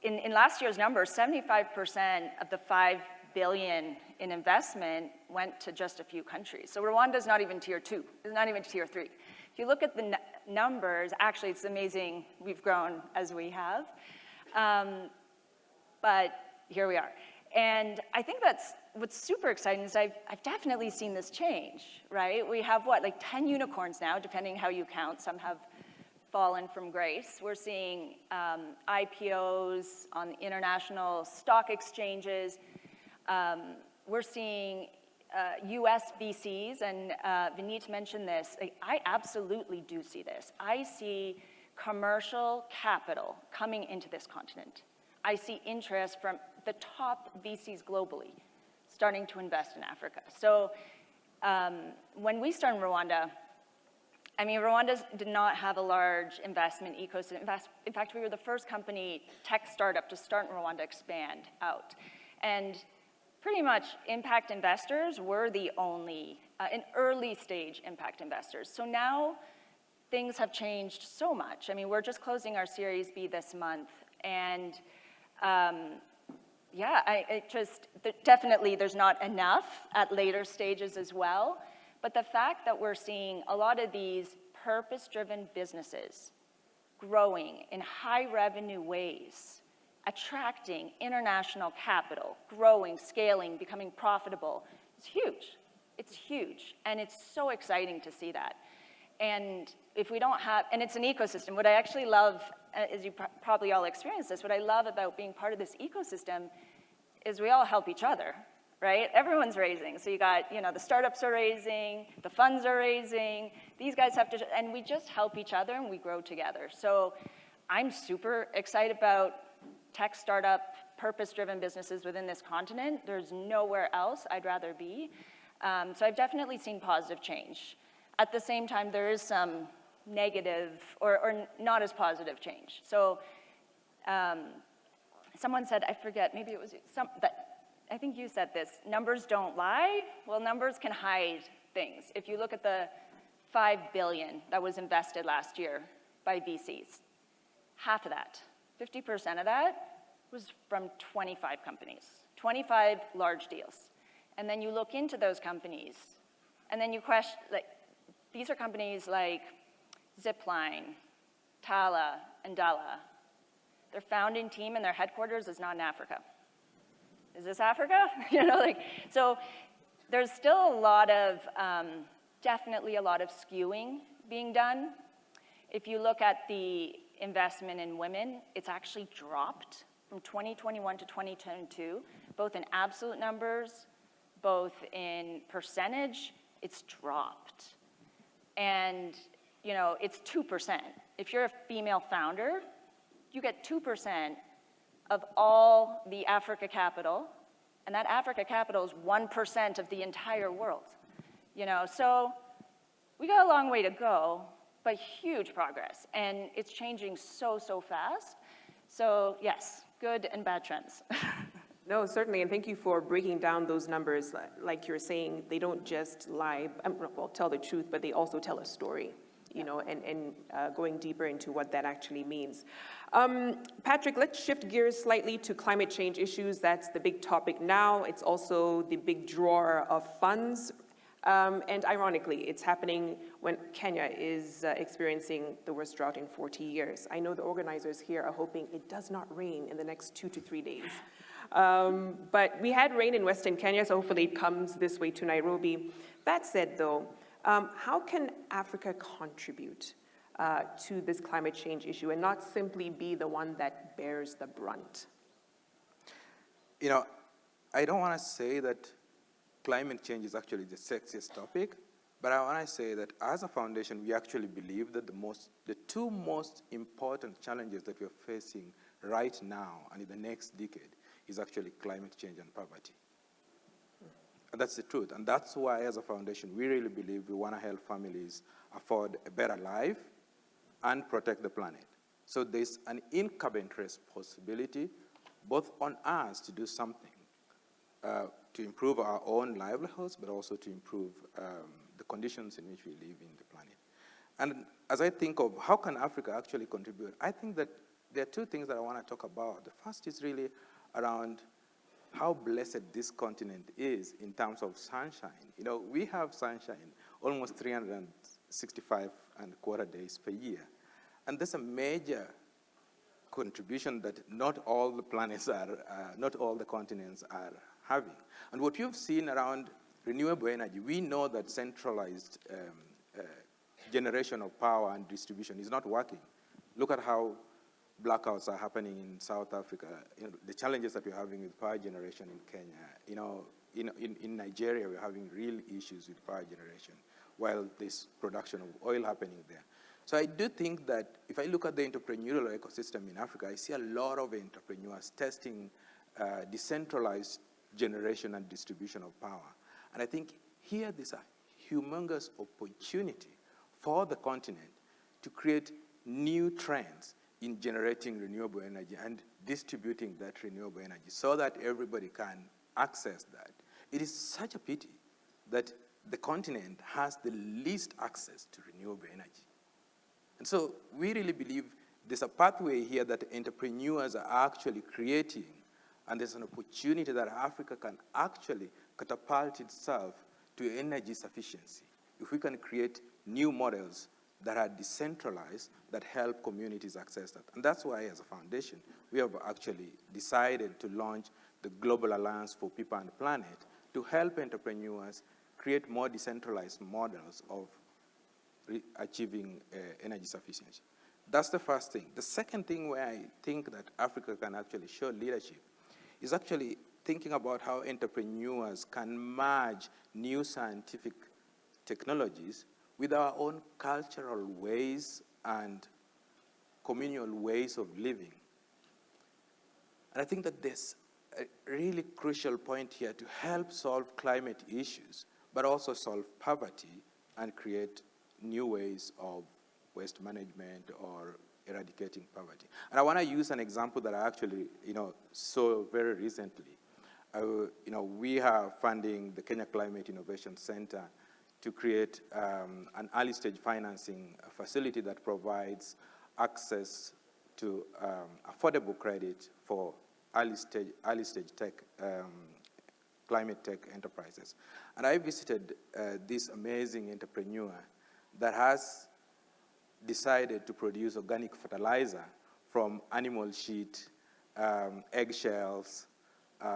in last year's numbers, 75% of the $5 billion in investment went to just a few countries. So Rwanda's not even tier 2, it's not even tier 3. If you look at the numbers, actually it's amazing we've grown as we have. But here we are. And I think that's what's super exciting is I've definitely seen this change, right? We have like 10 unicorns now, depending how you count. Some have fallen from grace. We're seeing IPOs on international stock exchanges. We're seeing US VCs, and Vineet mentioned this. I absolutely do see this. I see commercial capital coming into this continent. I see interest from the top VCs globally starting to invest in Africa. So when we started in Rwanda, Rwanda did not have a large investment ecosystem. In fact, we were the first tech startup to start in Rwanda, expand out. And pretty much impact investors were the only, in early stage impact investors. So now things have changed so much. We're just closing our Series B this month. And definitely there's not enough at later stages as well. But the fact that we're seeing a lot of these purpose-driven businesses growing in high revenue ways, attracting international capital, growing, scaling, becoming profitable, it's huge. It's huge, and it's so exciting to see that. And if we don't have, and it's an ecosystem, what I actually love, as you probably all experience this, what I love about being part of this ecosystem is we all help each other, right? Everyone's raising. So you got, the startups are raising, the funds are raising, these guys have to, and we just help each other and we grow together. So I'm super excited about tech startup, purpose-driven businesses within this continent. There's nowhere else I'd rather be. So I've definitely seen positive change. At the same time, there is some negative or not as positive change. So someone said, I forget, maybe it was I think you said this, numbers don't lie. Well, numbers can hide things. If you look at the $5 billion that was invested last year by VCs, half of that, 50% of that was from 25 companies, 25 large deals. And then you look into those companies, and then you question, these are companies like Zipline, Tala, and Dala. Their founding team and their headquarters is not in Africa. Is this Africa? So there's still a lot of, definitely a lot of skewing being done. If you look at the investment in women, it's actually dropped from 2021 to 2022, both in absolute numbers, both in percentage, it's dropped. And, you know, it's 2%. If you're a female founder, you get 2% of all the Africa capital, and that Africa capital is 1% of the entire world. You know, so we got a long way to go, but huge progress, and it's changing so, so fast. So yes, good and bad trends. No, certainly, and thank you for breaking down those numbers. Like you're saying, they don't just lie, well, tell the truth, but they also tell a story, you know, and going deeper into what that actually means. Patrick, let's shift gears slightly to climate change issues. That's the big topic now. It's also the big drawer of funds. And ironically, it's happening when Kenya is experiencing the worst drought in 40 years. I know the organizers here are hoping it does not rain in the next 2 to 3 days. But we had rain in Western Kenya, so hopefully it comes this way to Nairobi. That said, though, how can Africa contribute to this climate change issue and not simply be the one that bears the brunt? You know, I don't want to say that climate change is actually the sexiest topic, but I want to say that as a foundation, we actually believe that the two most important challenges that we're facing right now and in the next decade is actually climate change and poverty. And that's the truth. And that's why, as a foundation, we really believe we want to help families afford a better life and protect the planet. So there's an incumbent responsibility, both on us to do something to improve our own livelihoods, but also to improve the conditions in which we live in the planet. And as I think of how can Africa actually contribute, I think that there are two things that I want to talk about. The first is really around how blessed this continent is in terms of sunshine. You know, we have sunshine almost 365 and a quarter days per year. And that's a major contribution that not all the planets are, not all the continents are having. And what you've seen around renewable energy, we know that centralized generation of power and distribution is not working. Look at how blackouts are happening in South Africa, you know, the challenges that we're having with power generation in Kenya. You know, in Nigeria, we're having real issues with power generation, while there's production of oil happening there. So I do think that if I look at the entrepreneurial ecosystem in Africa, I see a lot of entrepreneurs testing decentralized generation and distribution of power. And I think here there's a humongous opportunity for the continent to create new trends in generating renewable energy and distributing that renewable energy so that everybody can access that. It is such a pity that the continent has the least access to renewable energy. And so we really believe there's a pathway here that entrepreneurs are actually creating, and there's an opportunity that Africa can actually catapult itself to energy sufficiency if we can create new models that are decentralized, that help communities access that. And that's why, as a foundation, we have actually decided to launch the Global Alliance for People and Planet to help entrepreneurs create more decentralized models of achieving energy sufficiency. That's the first thing. The second thing where I think that Africa can actually show leadership is actually thinking about how entrepreneurs can merge new scientific technologies with our own cultural ways and communal ways of living. And I think that there's a really crucial point here to help solve climate issues, but also solve poverty and create new ways of waste management or eradicating poverty. And I want to use an example that I actually, saw very recently. We are funding the Kenya Climate Innovation Center to create an early stage financing facility that provides access to affordable credit for early stage tech, climate tech enterprises. And I visited this amazing entrepreneur that has decided to produce organic fertilizer from animal sheet, eggshells,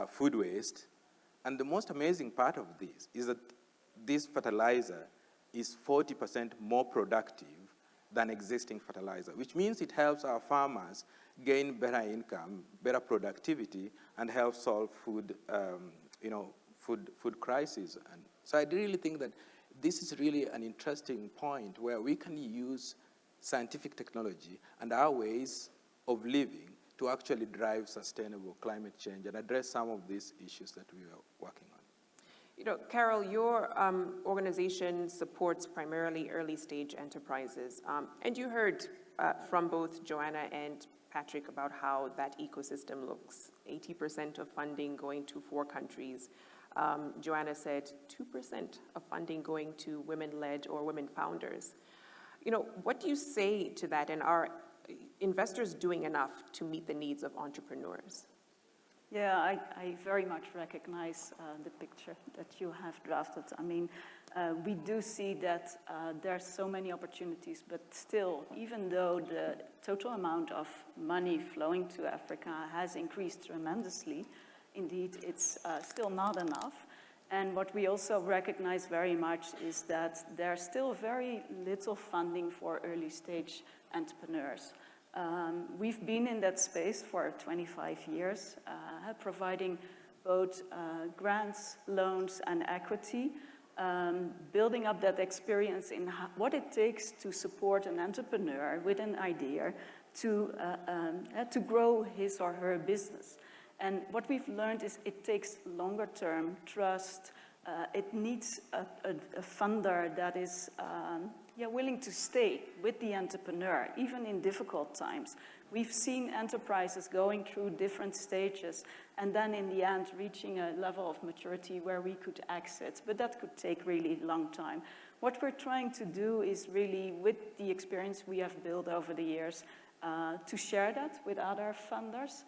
food waste. And the most amazing part of this is that this fertilizer is 40% more productive than existing fertilizer, which means it helps our farmers gain better income, better productivity, and help solve food crisis. And so I really think that this is really an interesting point where we can use scientific technology and our ways of living to actually drive sustainable climate change and address some of these issues that we are working on. You know, Carol, your organization supports primarily early stage enterprises. And you heard from both Joanna and Patrick about how that ecosystem looks. 80% of funding going to 4 countries. Joanna said 2% of funding going to women-led or women founders. You know, what do you say to that, and are investors doing enough to meet the needs of entrepreneurs? Yeah, I very much recognize the picture that you have drafted. I mean, we do see that there are so many opportunities, but still, even though the total amount of money flowing to Africa has increased tremendously, indeed, it's still not enough. And what we also recognize very much is that there's still very little funding for early stage entrepreneurs. We've been in that space for 25 years, providing both grants, loans, and equity, building up that experience in what it takes to support an entrepreneur with an idea to grow his or her business. And what we've learned is it takes longer term trust. It needs a funder that is willing to stay with the entrepreneur, even in difficult times. We've seen enterprises going through different stages and then in the end reaching a level of maturity where we could exit, but that could take really long time. What we're trying to do is really, with the experience we have built over the years, to share that with other funders.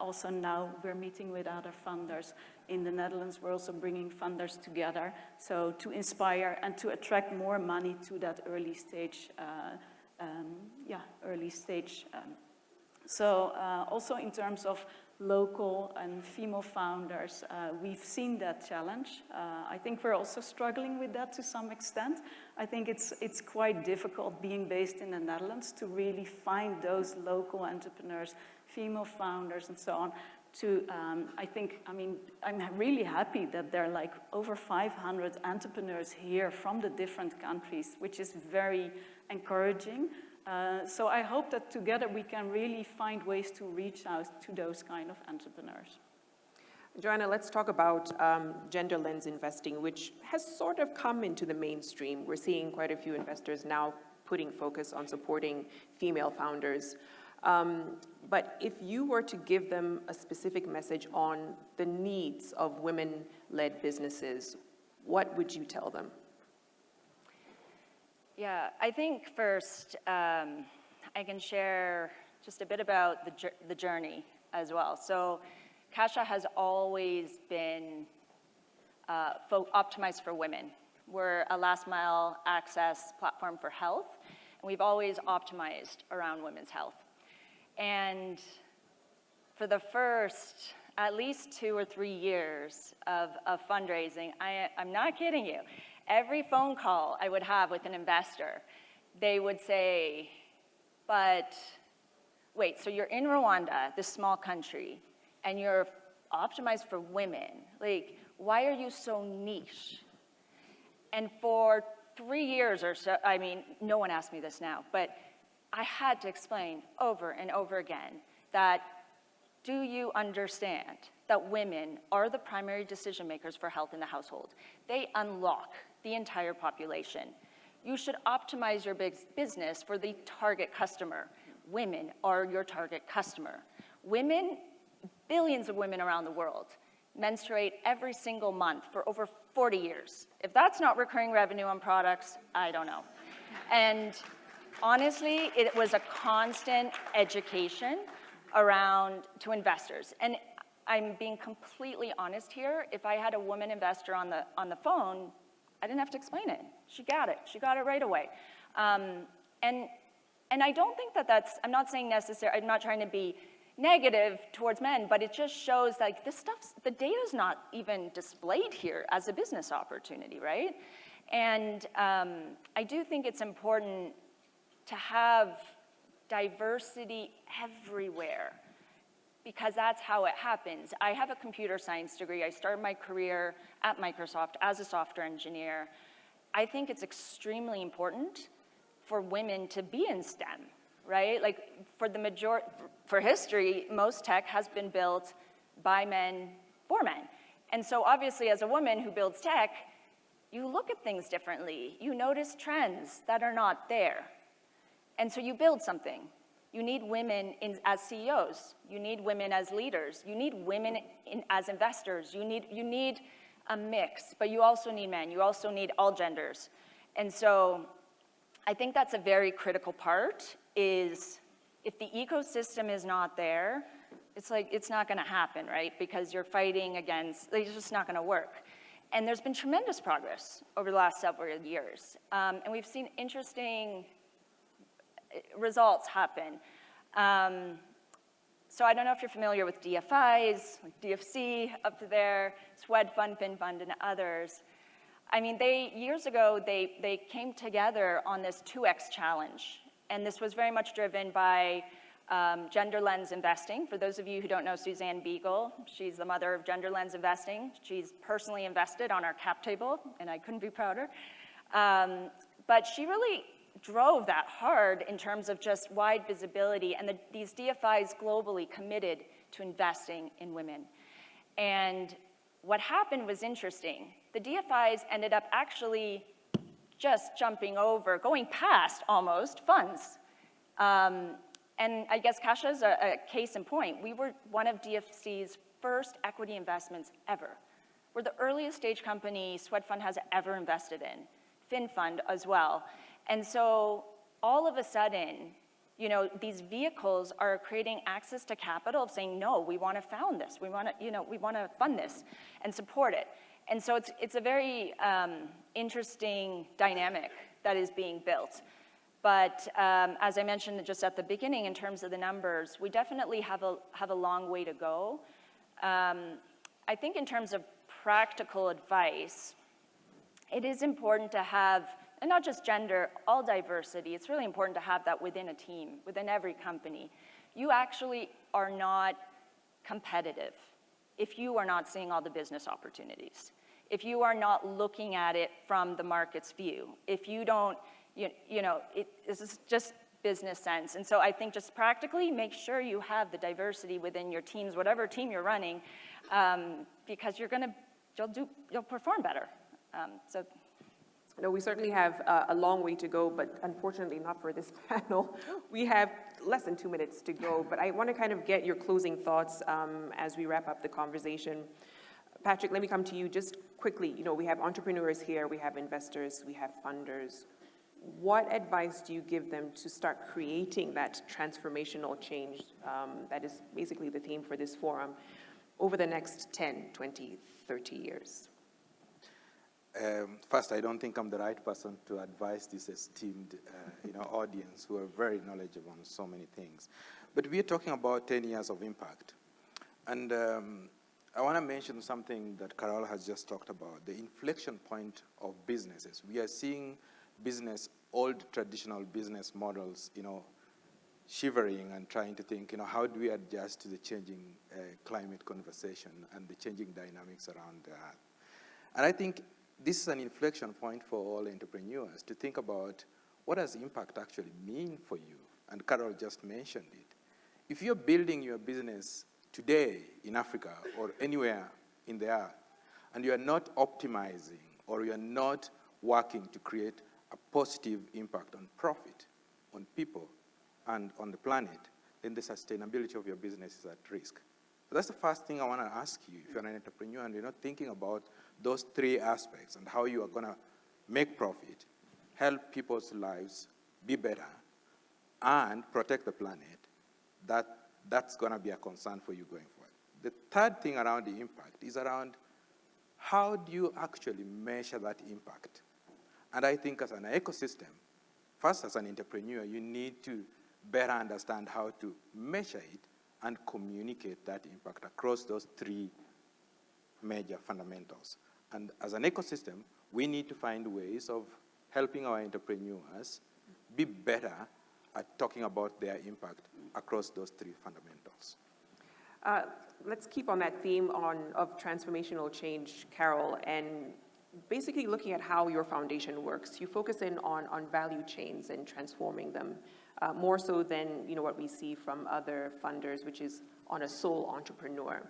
Also now we're meeting with other funders in the Netherlands. We're also bringing funders together, so to inspire and to attract more money to that early stage. Also in terms of local and female founders, we've seen that challenge. I think we're also struggling with that to some extent. I think it's quite difficult being based in the Netherlands to really find those local entrepreneurs, female founders and so on. I'm really happy that there are like over 500 entrepreneurs here from the different countries, which is very encouraging. So I hope that together we can really find ways to reach out to those kind of entrepreneurs. Joanna, let's talk about gender lens investing, which has sort of come into the mainstream. We're seeing quite a few investors now putting focus on supporting female founders. But if you were to give them a specific message on the needs of women-led businesses, what would you tell them? Yeah, I think first I can share just a bit about the journey as well. So Kasha has always been optimized for women. We're a last mile access platform for health, and we've always optimized around women's health. And for the first at least 2 or 3 years of fundraising, I'm not kidding you, every phone call I would have with an investor, they would say, but wait, so you're in Rwanda, this small country, and you're optimized for women. Like, why are you so niche? And for 3 years or so, I mean, no one asked me this now, but I had to explain over and over again that, do you understand that women are the primary decision makers for health in the household? They unlock the entire population. You should optimize your business for the target customer. Women are your target customer. Women, billions of women around the world, menstruate every single month for over 40 years. If that's not recurring revenue on products, I don't know. And honestly, it was a constant education around to investors. And I'm being completely honest here. If I had a woman investor on the phone, I didn't have to explain it. She got it. She got it right away. And I don't think that's, I'm not saying necessary, I'm not trying to be negative towards men, but it just shows like this stuff's, the data's not even displayed here as a business opportunity, right? And I do think it's important to have diversity everywhere, because that's how it happens. I have a computer science degree. I started my career at Microsoft as a software engineer. I think it's extremely important for women to be in STEM, right? Like for history, most tech has been built by men for men. And so obviously as a woman who builds tech, you look at things differently. You notice trends that are not there. And so you build something. You need women as CEOs. You need women as leaders. You need women as investors. You need a mix, but you also need men. You also need all genders. And so I think that's a very critical part, is if the ecosystem is not there, it's like, it's not gonna happen, right? Because you're fighting against, it's just not gonna work. And there's been tremendous progress over the last several years. And we've seen interesting results happen. So I don't know if you're familiar with DFIs, like DFC up there, SWED Fund, Fin Fund, and others. I mean, years ago, they came together on this 2X challenge. And this was very much driven by gender lens investing. For those of you who don't know Suzanne Beagle, she's the mother of gender lens investing. She's personally invested on our cap table, and I couldn't be prouder. But she really drove that hard in terms of just wide visibility, and these DFIs globally committed to investing in women. And what happened was interesting. The DFIs ended up actually just jumping over, going past almost funds. And I guess Kasha's a case in point. We were one of DFC's first equity investments ever. We're the earliest stage company SWED Fund has ever invested in, Fin Fund as well. And so all of a sudden, you know, these vehicles are creating access to capital of saying, no, we want to fund this. We want to, you know, we want to fund this and support it. And so it's a very interesting dynamic that is being built. But as I mentioned just at the beginning, in terms of the numbers, we definitely have a long way to go. I think in terms of practical advice, it is important to have, and not just gender, all diversity. It's really important to have that within a team, within every company. You actually are not competitive if you are not seeing all the business opportunities, if you are not looking at it from the market's view, if you don't, this is just business sense. And so I think just practically make sure you have the diversity within your teams, whatever team you're running, because you'll perform better. No, we certainly have a long way to go, but unfortunately not for this panel. We have less than 2 minutes to go, but I want to kind of get your closing thoughts as we wrap up the conversation. Patrick, let me come to you just quickly. You know, we have entrepreneurs here, we have investors, we have funders. What advice do you give them to start creating that transformational change that is basically the theme for this forum over the next 10, 20, 30 years? First, I don't think I'm the right person to advise this esteemed audience who are very knowledgeable on so many things. But we are talking about 10 years of impact. And I want to mention something that Carol has just talked about, the inflection point of businesses. We are seeing old traditional business models, shivering and trying to think, how do we adjust to the changing climate conversation and the changing dynamics around that? And I think this is an inflection point for all entrepreneurs to think about what does impact actually mean for you? And Carol just mentioned it. If you're building your business today in Africa or anywhere in the earth, and you are not optimizing or you are not working to create a positive impact on profit, on people, and on the planet, then the sustainability of your business is at risk. So that's the first thing I want to ask you. If you're an entrepreneur and you're not thinking about those three aspects and how you are going to make profit, help people's lives be better, and protect the planet, that's going to be a concern for you going forward. The third thing around the impact is around how do you actually measure that impact? And I think as an ecosystem, first as an entrepreneur, you need to better understand how to measure it and communicate that impact across those three major fundamentals. And as an ecosystem, we need to find ways of helping our entrepreneurs be better at talking about their impact across those three fundamentals. Let's keep on that theme of transformational change, Carol, and basically looking at how your foundation works. You focus in on value chains and transforming them, more so than what we see from other funders, which is on a sole entrepreneur.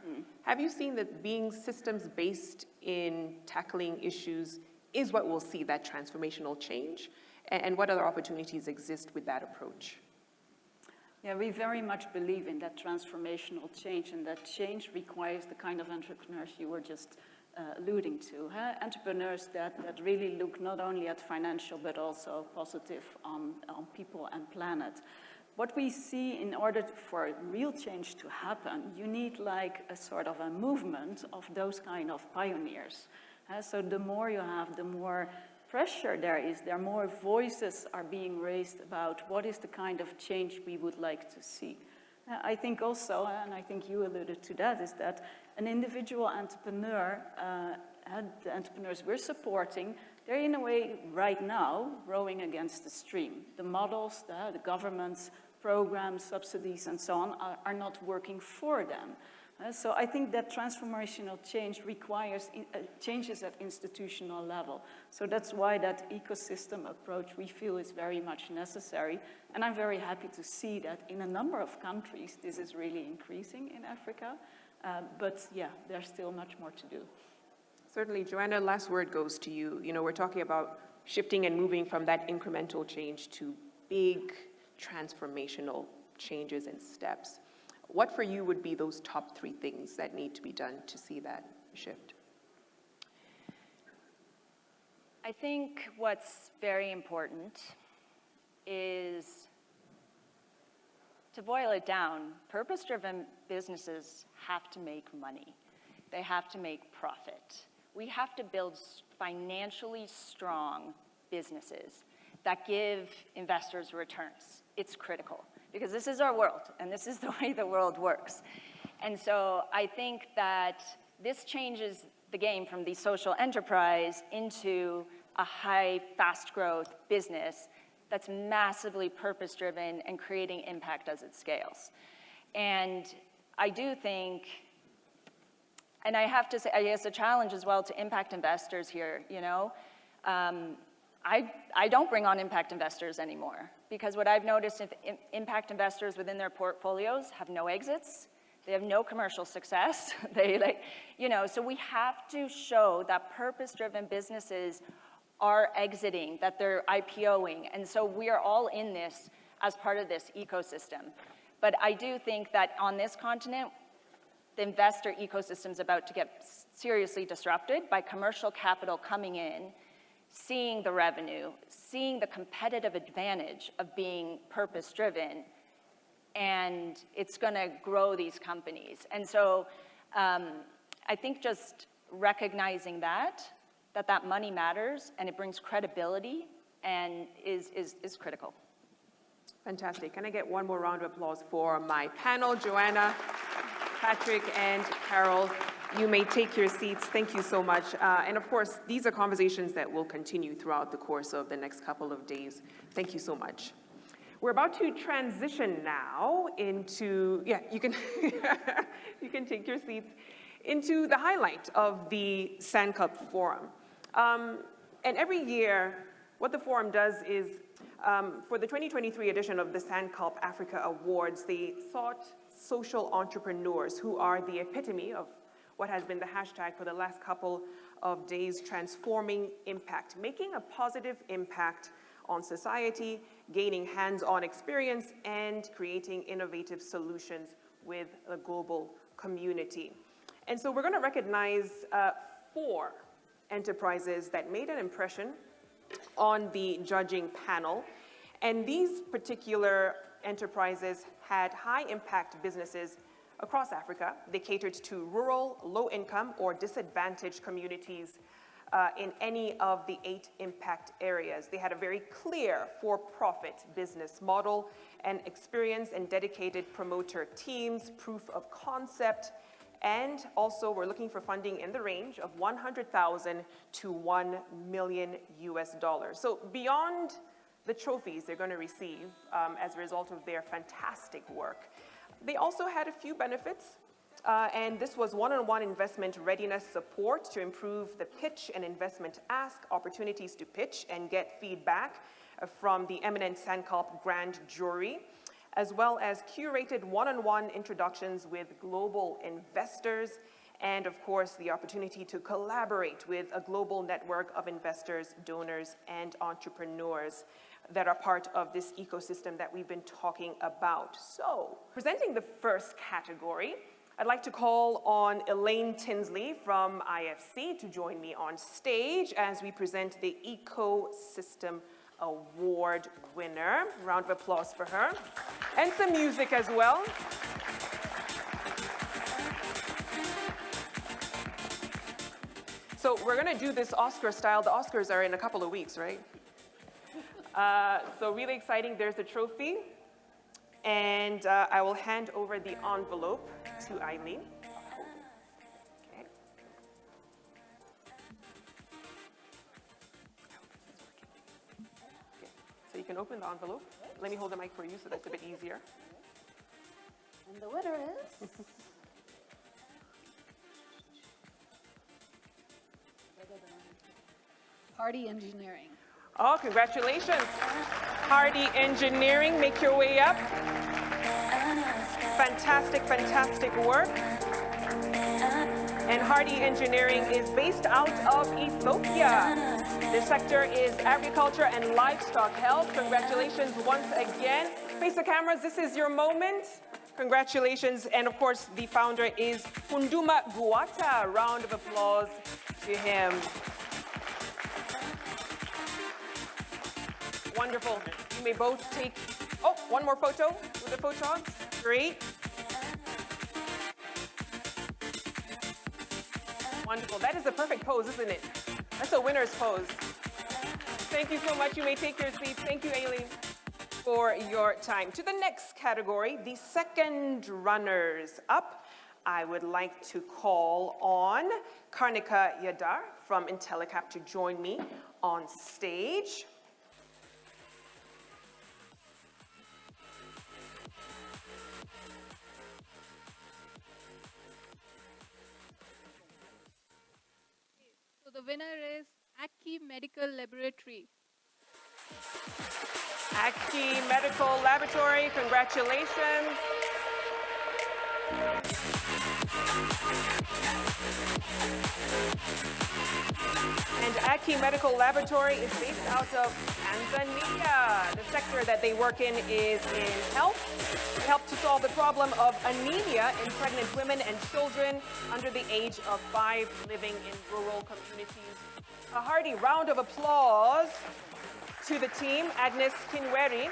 Have you seen that being systems-based in tackling issues is what will see that transformational change? And what other opportunities exist with that approach? Yeah, we very much believe in that transformational change, and that change requires the kind of entrepreneurs you were just alluding to. Entrepreneurs that really look not only at financial but also positive on people and planet. What we see, in order for real change to happen, you need like a sort of a movement of those kind of pioneers. So the more you have, the more pressure there is, there are more voices are being raised about what is the kind of change we would like to see. I think also, and I think you alluded to that, is that an individual entrepreneur, the entrepreneurs we're supporting, they're in a way right now rowing against the stream. The models, the government's programs, subsidies, and so on are not working for them. So I think that transformational change requires changes at institutional level. So that's why that ecosystem approach we feel is very much necessary. And I'm very happy to see that in a number of countries, this is really increasing in Africa. But yeah, there's still much more to do. Certainly. Joanna, last word goes to you. We're talking about shifting and moving from that incremental change to big transformational changes and steps. What for you would be those top 3 things that need to be done to see that shift? I think what's very important is, to boil it down, purpose-driven businesses have to make money. They have to make profit. We have to build financially strong businesses that give investors returns. It's critical, because this is our world, and this is the way the world works. And so I think that this changes the game from the social enterprise into a high, fast growth business that's massively purpose-driven and creating impact as it scales. And I do think, and I have to say, I guess a challenge as well to impact investors here, I don't bring on impact investors anymore, because what I've noticed is impact investors within their portfolios have no exits, they have no commercial success, so we have to show that purpose-driven businesses are exiting, that they're IPOing, and so we are all in this as part of this ecosystem. But I do think that on this continent, the investor ecosystem is about to get seriously disrupted by commercial capital coming in, seeing the revenue, seeing the competitive advantage of being purpose-driven, and it's going to grow these companies. And so I think just recognizing that money matters and it brings credibility and is critical. Fantastic. Can I get one more round of applause for my panel, Joanna, Patrick, and Carol? You may take your seats. Thank you so much. And of course, these are conversations that will continue throughout the course of the next couple of days. Thank you so much. We're about to transition now into, you can, you can take your seats, into the highlight of the Sankalp Forum. And every year, what the forum does is, for the 2023 edition of the Sankalp Africa Awards, they sought social entrepreneurs who are the epitome of what has been the hashtag for the last couple of days, transforming impact, making a positive impact on society, gaining hands-on experience, and creating innovative solutions with a global community. And so we're going to recognize 4 enterprises that made an impression on the judging panel. And these particular enterprises had high-impact businesses across Africa. They catered to rural, low-income, or disadvantaged communities in any of the 8 impact areas. They had a very clear for-profit business model and experienced and dedicated promoter teams, proof of concept, and also we're looking for funding in the range of $100,000 to $1 million US. So beyond the trophies they're going to receive as a result of their fantastic work, they also had a few benefits. And this was one-on-one investment readiness support to improve the pitch and investment ask, opportunities to pitch and get feedback from the eminent Sankalp grand jury, as well as curated one-on-one introductions with global investors, and of course, the opportunity to collaborate with a global network of investors, donors, and entrepreneurs that are part of this ecosystem that we've been talking about. So, presenting the first category, I'd like to call on Elaine Tinsley from IFC to join me on stage as we present the Ecosystem Award winner. Round of applause for her. And some music as well. So we're gonna do this Oscar style. The Oscars are in a couple of weeks, right? So really exciting. There's the trophy. And I will hand over the envelope to Eileen. Okay. So you can open the envelope. Let me hold the mic for you so that's a bit easier. And the winner is... Hardy Engineering. Oh, congratulations. Hardy Engineering, make your way up. Fantastic, fantastic work. And Hardy Engineering is based out of Ethiopia. The sector is agriculture and livestock health. Congratulations once again. Face the cameras, this is your moment. Congratulations. And of course, the founder is Funduma Guata. Round of applause to him. Wonderful. You may both take, one more photo with the photons. Great. Wonderful. That is a perfect pose, isn't it? That's a winner's pose. Thank you so much. You may take your seats. Thank you, Aileen, for your time. To the next category, the second runners up. I would like to call on Karnika Yadar from Intellicap to join me on stage. So the winner is Aki Medical Laboratory. Aki Medical Laboratory, congratulations. And Aki Medical Laboratory is based out of Tanzania. The sector that they work in is in health. They help to solve the problem of anemia in pregnant women and children under the age of 5 living in rural communities. A hearty round of applause to the team. Agnes Kinweri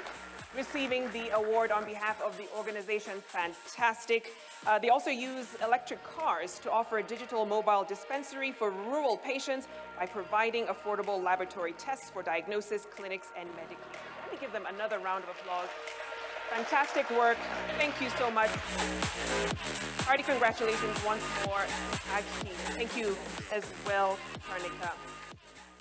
receiving the award on behalf of the organization. Fantastic. They also use electric cars to offer a digital mobile dispensary for rural patients by providing affordable laboratory tests for diagnosis, clinics, and medication. Let me give them another round of applause. Fantastic work. Thank you so much. Hearty congratulations once more, Aki. Thank you as well, Karnika.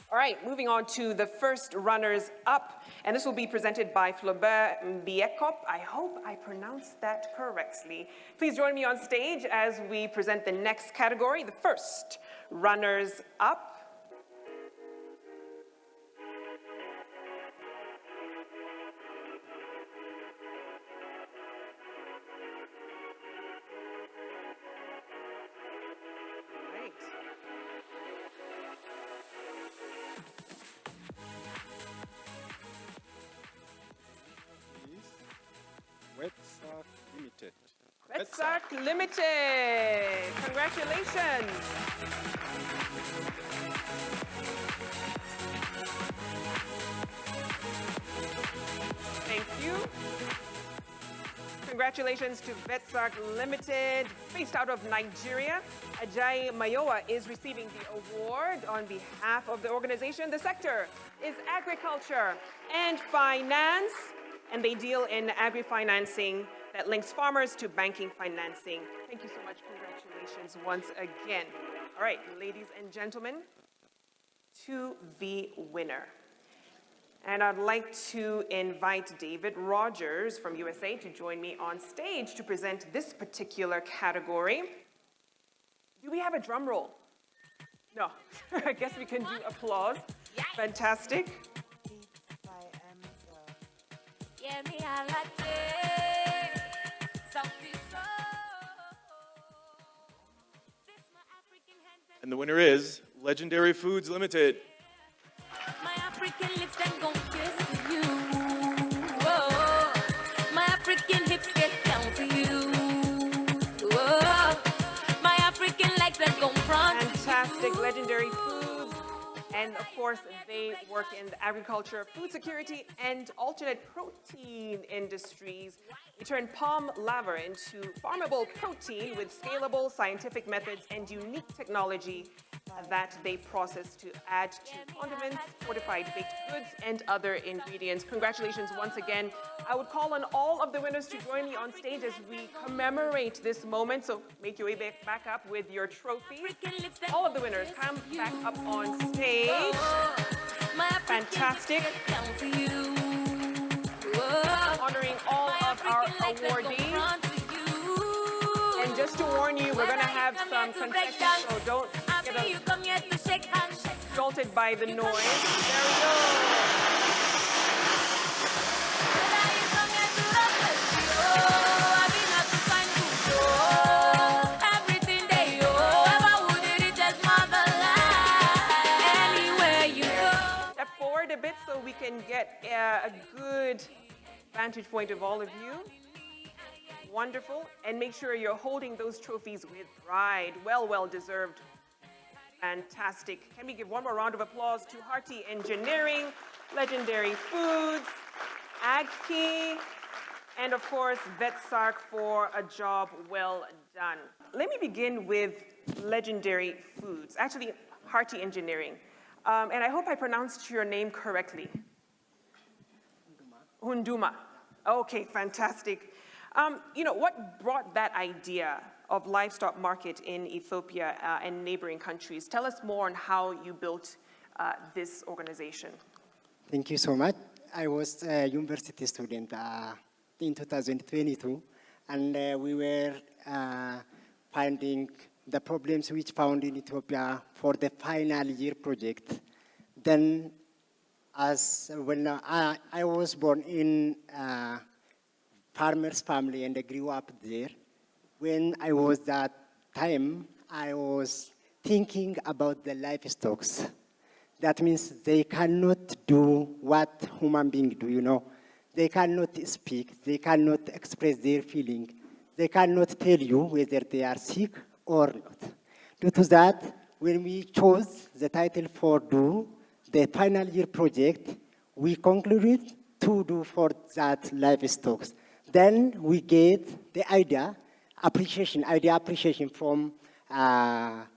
All right, moving on to the first runners up, and this will be presented by Flaubert Mbiekop. I hope I pronounced that correctly. Please join me on stage as we present the next category, the first runners up. Limited. Wetsack Limited. Congratulations. Thank you. Congratulations to Wetsack Limited, based out of Nigeria. Ajayi Mayowa is receiving the award on behalf of the organization. The sector is agriculture and finance, and they deal in agri-financing that links farmers to banking financing. Thank you so much. Congratulations once again. All right, ladies and gentlemen, to the winner. And I'd like to invite David Rogers from USA to join me on stage to present this particular category. Do we have a drum roll? No. I guess we can do applause. Fantastic. And the winner is Legendary Foods Limited. My African lips then gon' kiss you. Whoa. My African hips get down to you. Whoa. My African legs then gon' front. Fantastic, Legendary Foods. And of course, they work in the agriculture, food security, and alternate protein industries. We turn palm lava into farmable protein with scalable scientific methods and unique technology that they process to add to condiments, fortified baked goods, and other ingredients. Congratulations once again. I would call on all of the winners to join me on stage as we commemorate this moment. So make your way back up with your trophies. All of the winners, come back up on stage. Fantastic. Honoring all of our awardees. And just to warn you, we're going to have some concessions, so don't get jolted by the noise. There we go. Step forward a bit so we can get a good vantage point of all of you. Wonderful. And make sure you're holding those trophies with pride. Well deserved. Fantastic. Can we give one more round of applause to Hearty Engineering, Legendary Foods, AgKey, and of course, VetSark for a job well done. Let me begin with Legendary Foods, actually Hearty Engineering. And I hope I pronounced your name correctly. Hunduma. Okay, fantastic. What brought that idea of livestock market in Ethiopia and neighboring countries? Tell us more on how you built this organization. Thank you so much. I was a university student in 2022, and we were finding the problems which found in Ethiopia for the final year project. Then, when I was born in farmer's family and I grew up there. When I was that time, I was thinking about the livestock. That means they cannot do what human beings do, you know. They cannot speak, they cannot express their feeling. They cannot tell you whether they are sick or not. Due to that, when we chose the title for the final year project, we concluded to do for that livestock. Then we get the idea appreciation from our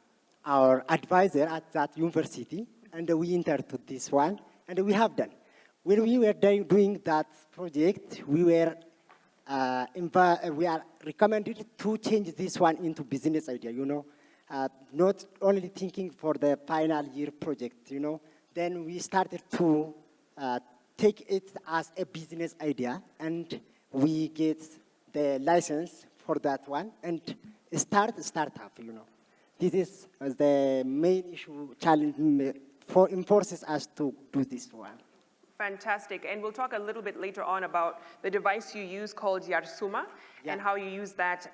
advisor at that university, and we entered to this one, and we have done. When we were doing that project, we are recommended to change this one into business idea, you know, not only thinking for the final year project, you know. Then we started to take it as a business idea, and we get the license for that one and startup, you know. This is the main issue, challenge enforces us to do this one. Fantastic. And we'll talk a little bit later on about the device you use called Yarsuma and how you use that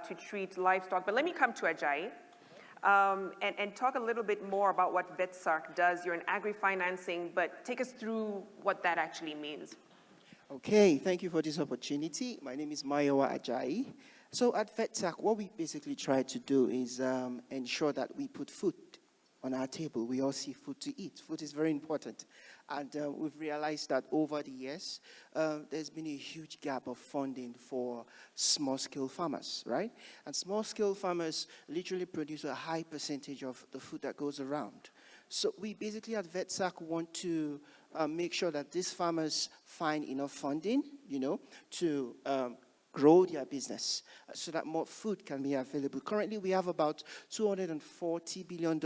to treat livestock. But let me come to Ajayi and talk a little bit more about what VetSark does. You're in agri-financing, but take us through what that actually means. Okay, thank you for this opportunity. My name is Mayowa Ajayi. So at VetSark, what we basically try to do is ensure that we put food on our table. We all see food to eat. Food is very important. And we've realized that over the years, there's been a huge gap of funding for small-scale farmers, right? And small-scale farmers literally produce a high percentage of the food that goes around. So we basically at VetSark want to make sure that these farmers find enough funding, you know, to grow their business so that more food can be available. Currently, we have about $240 billion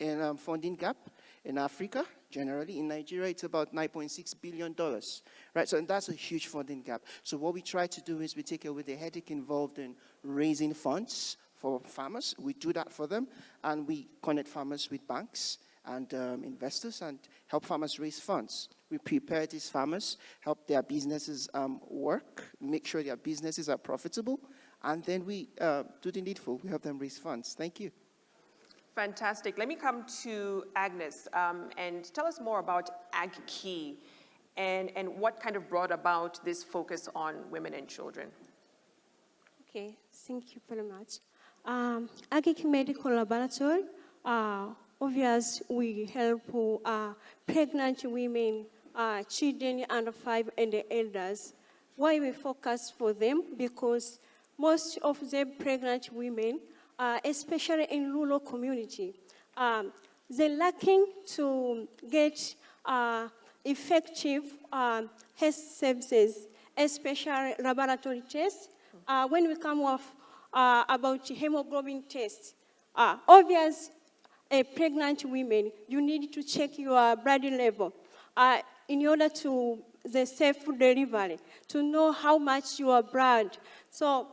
in funding gap in Africa, generally. In Nigeria, it's about $9.6 billion, right? So and that's a huge funding gap. So what we try to do is we take away the headache involved in raising funds for farmers. We do that for them, and we connect farmers with banks and investors and help farmers raise funds. We prepare these farmers, help their businesses work, make sure their businesses are profitable, and then we do the needful. We help them raise funds. Thank you. Fantastic. Let me come to Agnes and tell us more about AgKey and what kind of brought about this focus on women and children. Okay, thank you very much. AgKey Medical Laboratory, obviously we help pregnant women, children under 5 and the elders. Why we focus for them? Because most of the pregnant women, especially in rural community, they're lacking to get effective health services, especially laboratory tests. When we come off about hemoglobin tests, obvious pregnant women, you need to check your blood level in order to the safe delivery, to know how much your blood. So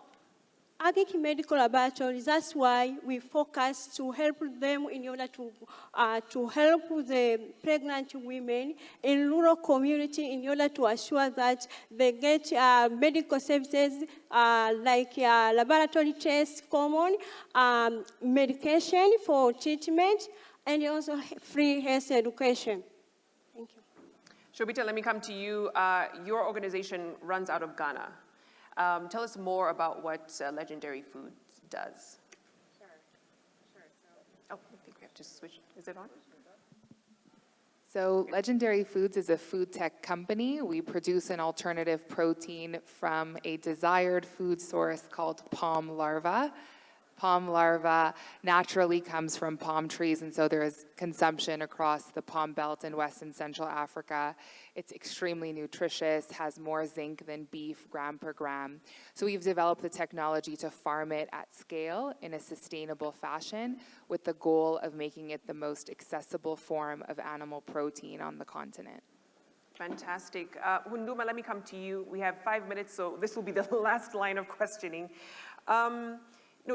AgKey Medical Laboratory, that's why we focus to help them in order to help the pregnant women in rural community in order to assure that they get medical services like laboratory tests, common medication for treatment, and also free health education. Thank you. Shobita, let me come to you. Your organization runs out of Ghana. Tell us more about what Legendary Foods does. Sure. Oh, I think we have to switch. Is it on? So Legendary Foods is a food tech company. We produce an alternative protein from a desired food source called palm larva. Palm larva naturally comes from palm trees, and so there is consumption across the Palm Belt in West and Central Africa. It's extremely nutritious, has more zinc than beef, gram per gram. So we've developed the technology to farm it at scale in a sustainable fashion with the goal of making it the most accessible form of animal protein on the continent. Fantastic. Hunduma, let me come to you. We have 5 minutes, so this will be the last line of questioning.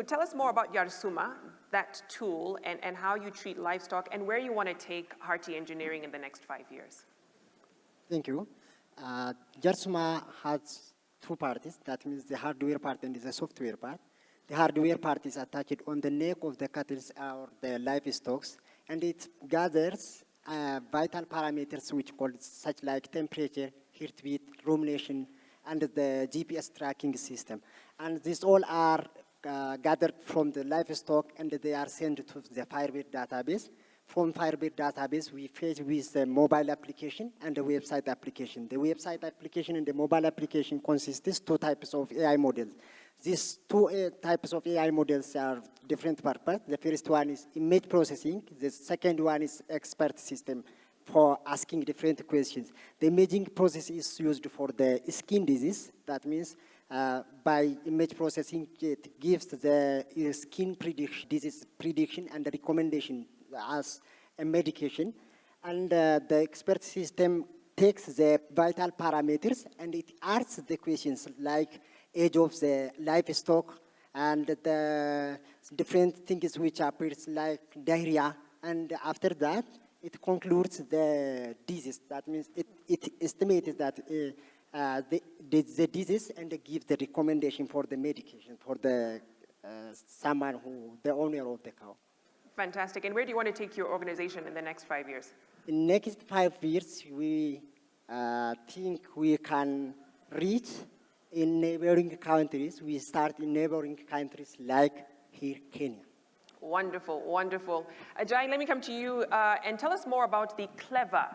Tell us more about Yarsuma, that tool, and how you treat livestock, and where you want to take Hearty Engineering in the next 5 years. Thank you. Yarsuma has two parts. That means the hardware part and the software part. The hardware part is attached on the neck of the cattle or the livestock, and it gathers vital parameters which called such like temperature, heartbeat, rumination, and the GPS tracking system. And these all are gathered from the livestock, and they are sent to the Firebird database. From Firebird database, we fetch with the mobile application and the website application. The website application and the mobile application consists two types of AI models. These two types of AI models are different purpose. The first one is image processing. The second one is expert system for asking different questions. The imaging process is used for the skin disease. That means by image processing, it gives the skin disease prediction and the recommendation as a medication. And the expert system takes the vital parameters and it asks the questions like age of the livestock and the different things which appears like diarrhea. And after that, it concludes the disease. That means it estimates that the disease and gives the recommendation for the medication for the someone the owner of the cow. Fantastic. And where do you want to take your organization in the next 5 years? In next 5 years, we think we can reach in neighboring countries. We start in neighboring countries like here, Kenya. Wonderful, wonderful. Ajay, let me come to you and tell us more about the Clever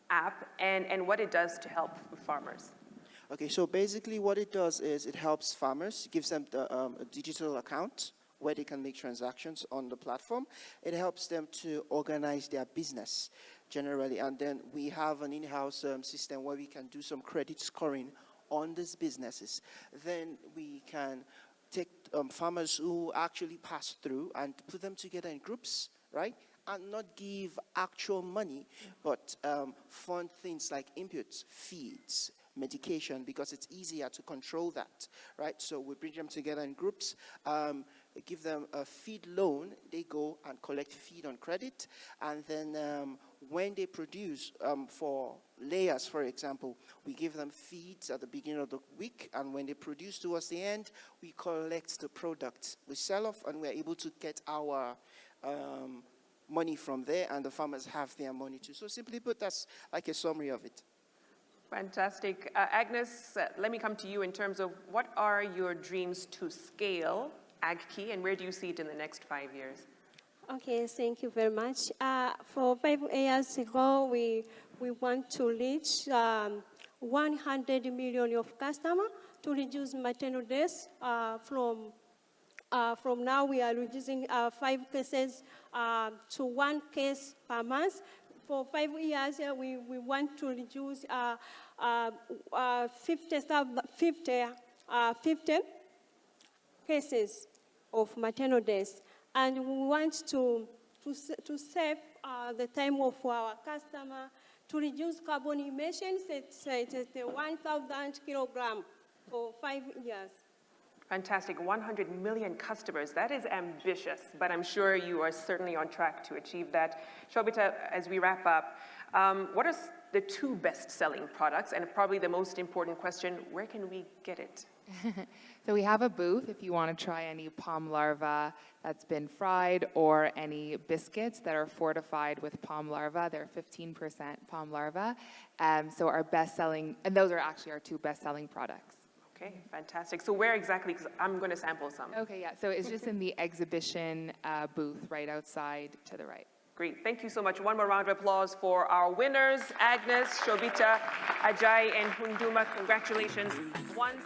app and what it does to help farmers. Okay, so basically what it does is it helps farmers, gives them a digital account where they can make transactions on the platform. It helps them to organize their business generally, and then we have an in-house system where we can do some credit scoring on these businesses. Then we can take farmers who actually pass through and put them together in groups, right? And not give actual money, but fund things like inputs, feeds, medication, because it's easier to control that, right? So we bring them together in groups. we give them a feed loan, they go and collect feed on credit, and then when they produce for layers, for example, we give them feeds at the beginning of the week, and when they produce towards the end, we collect the product. We sell off, and we're able to get our money from there, and the farmers have their money too. So simply put, that's like a summary of it. Fantastic. Agnes, let me come to you in terms of what are your dreams to scale AgKey, and where do you see it in the next 5 years? Okay, thank you very much. For 5 years ago, we want to reach 100 million of customers to reduce maternal deaths. From now, we are reducing 5 cases to 1 case per month. For 5 years, we want to reduce 50 cases of maternal deaths. And we want to save the time of our customer, to reduce carbon emissions at 1,000 kilograms for 5 years. Fantastic. 100 million customers. That is ambitious, but I'm sure you are certainly on track to achieve that. Shobita, as we wrap up, what are the 2 best-selling products? And probably the most important question, where can we get it? So we have a booth if you want to try any palm larva that's been fried, or any biscuits that are fortified with palm larva. They're 15% palm larva. So our best-selling, and those are actually our 2 best-selling products. Okay, fantastic. So where exactly, because I'm going to sample some. Okay, yeah, so it's just in the exhibition booth right outside to the right. Great, thank you so much. One more round of applause for our winners, Agnes, Shobita, Ajay, and Hunduma. Congratulations once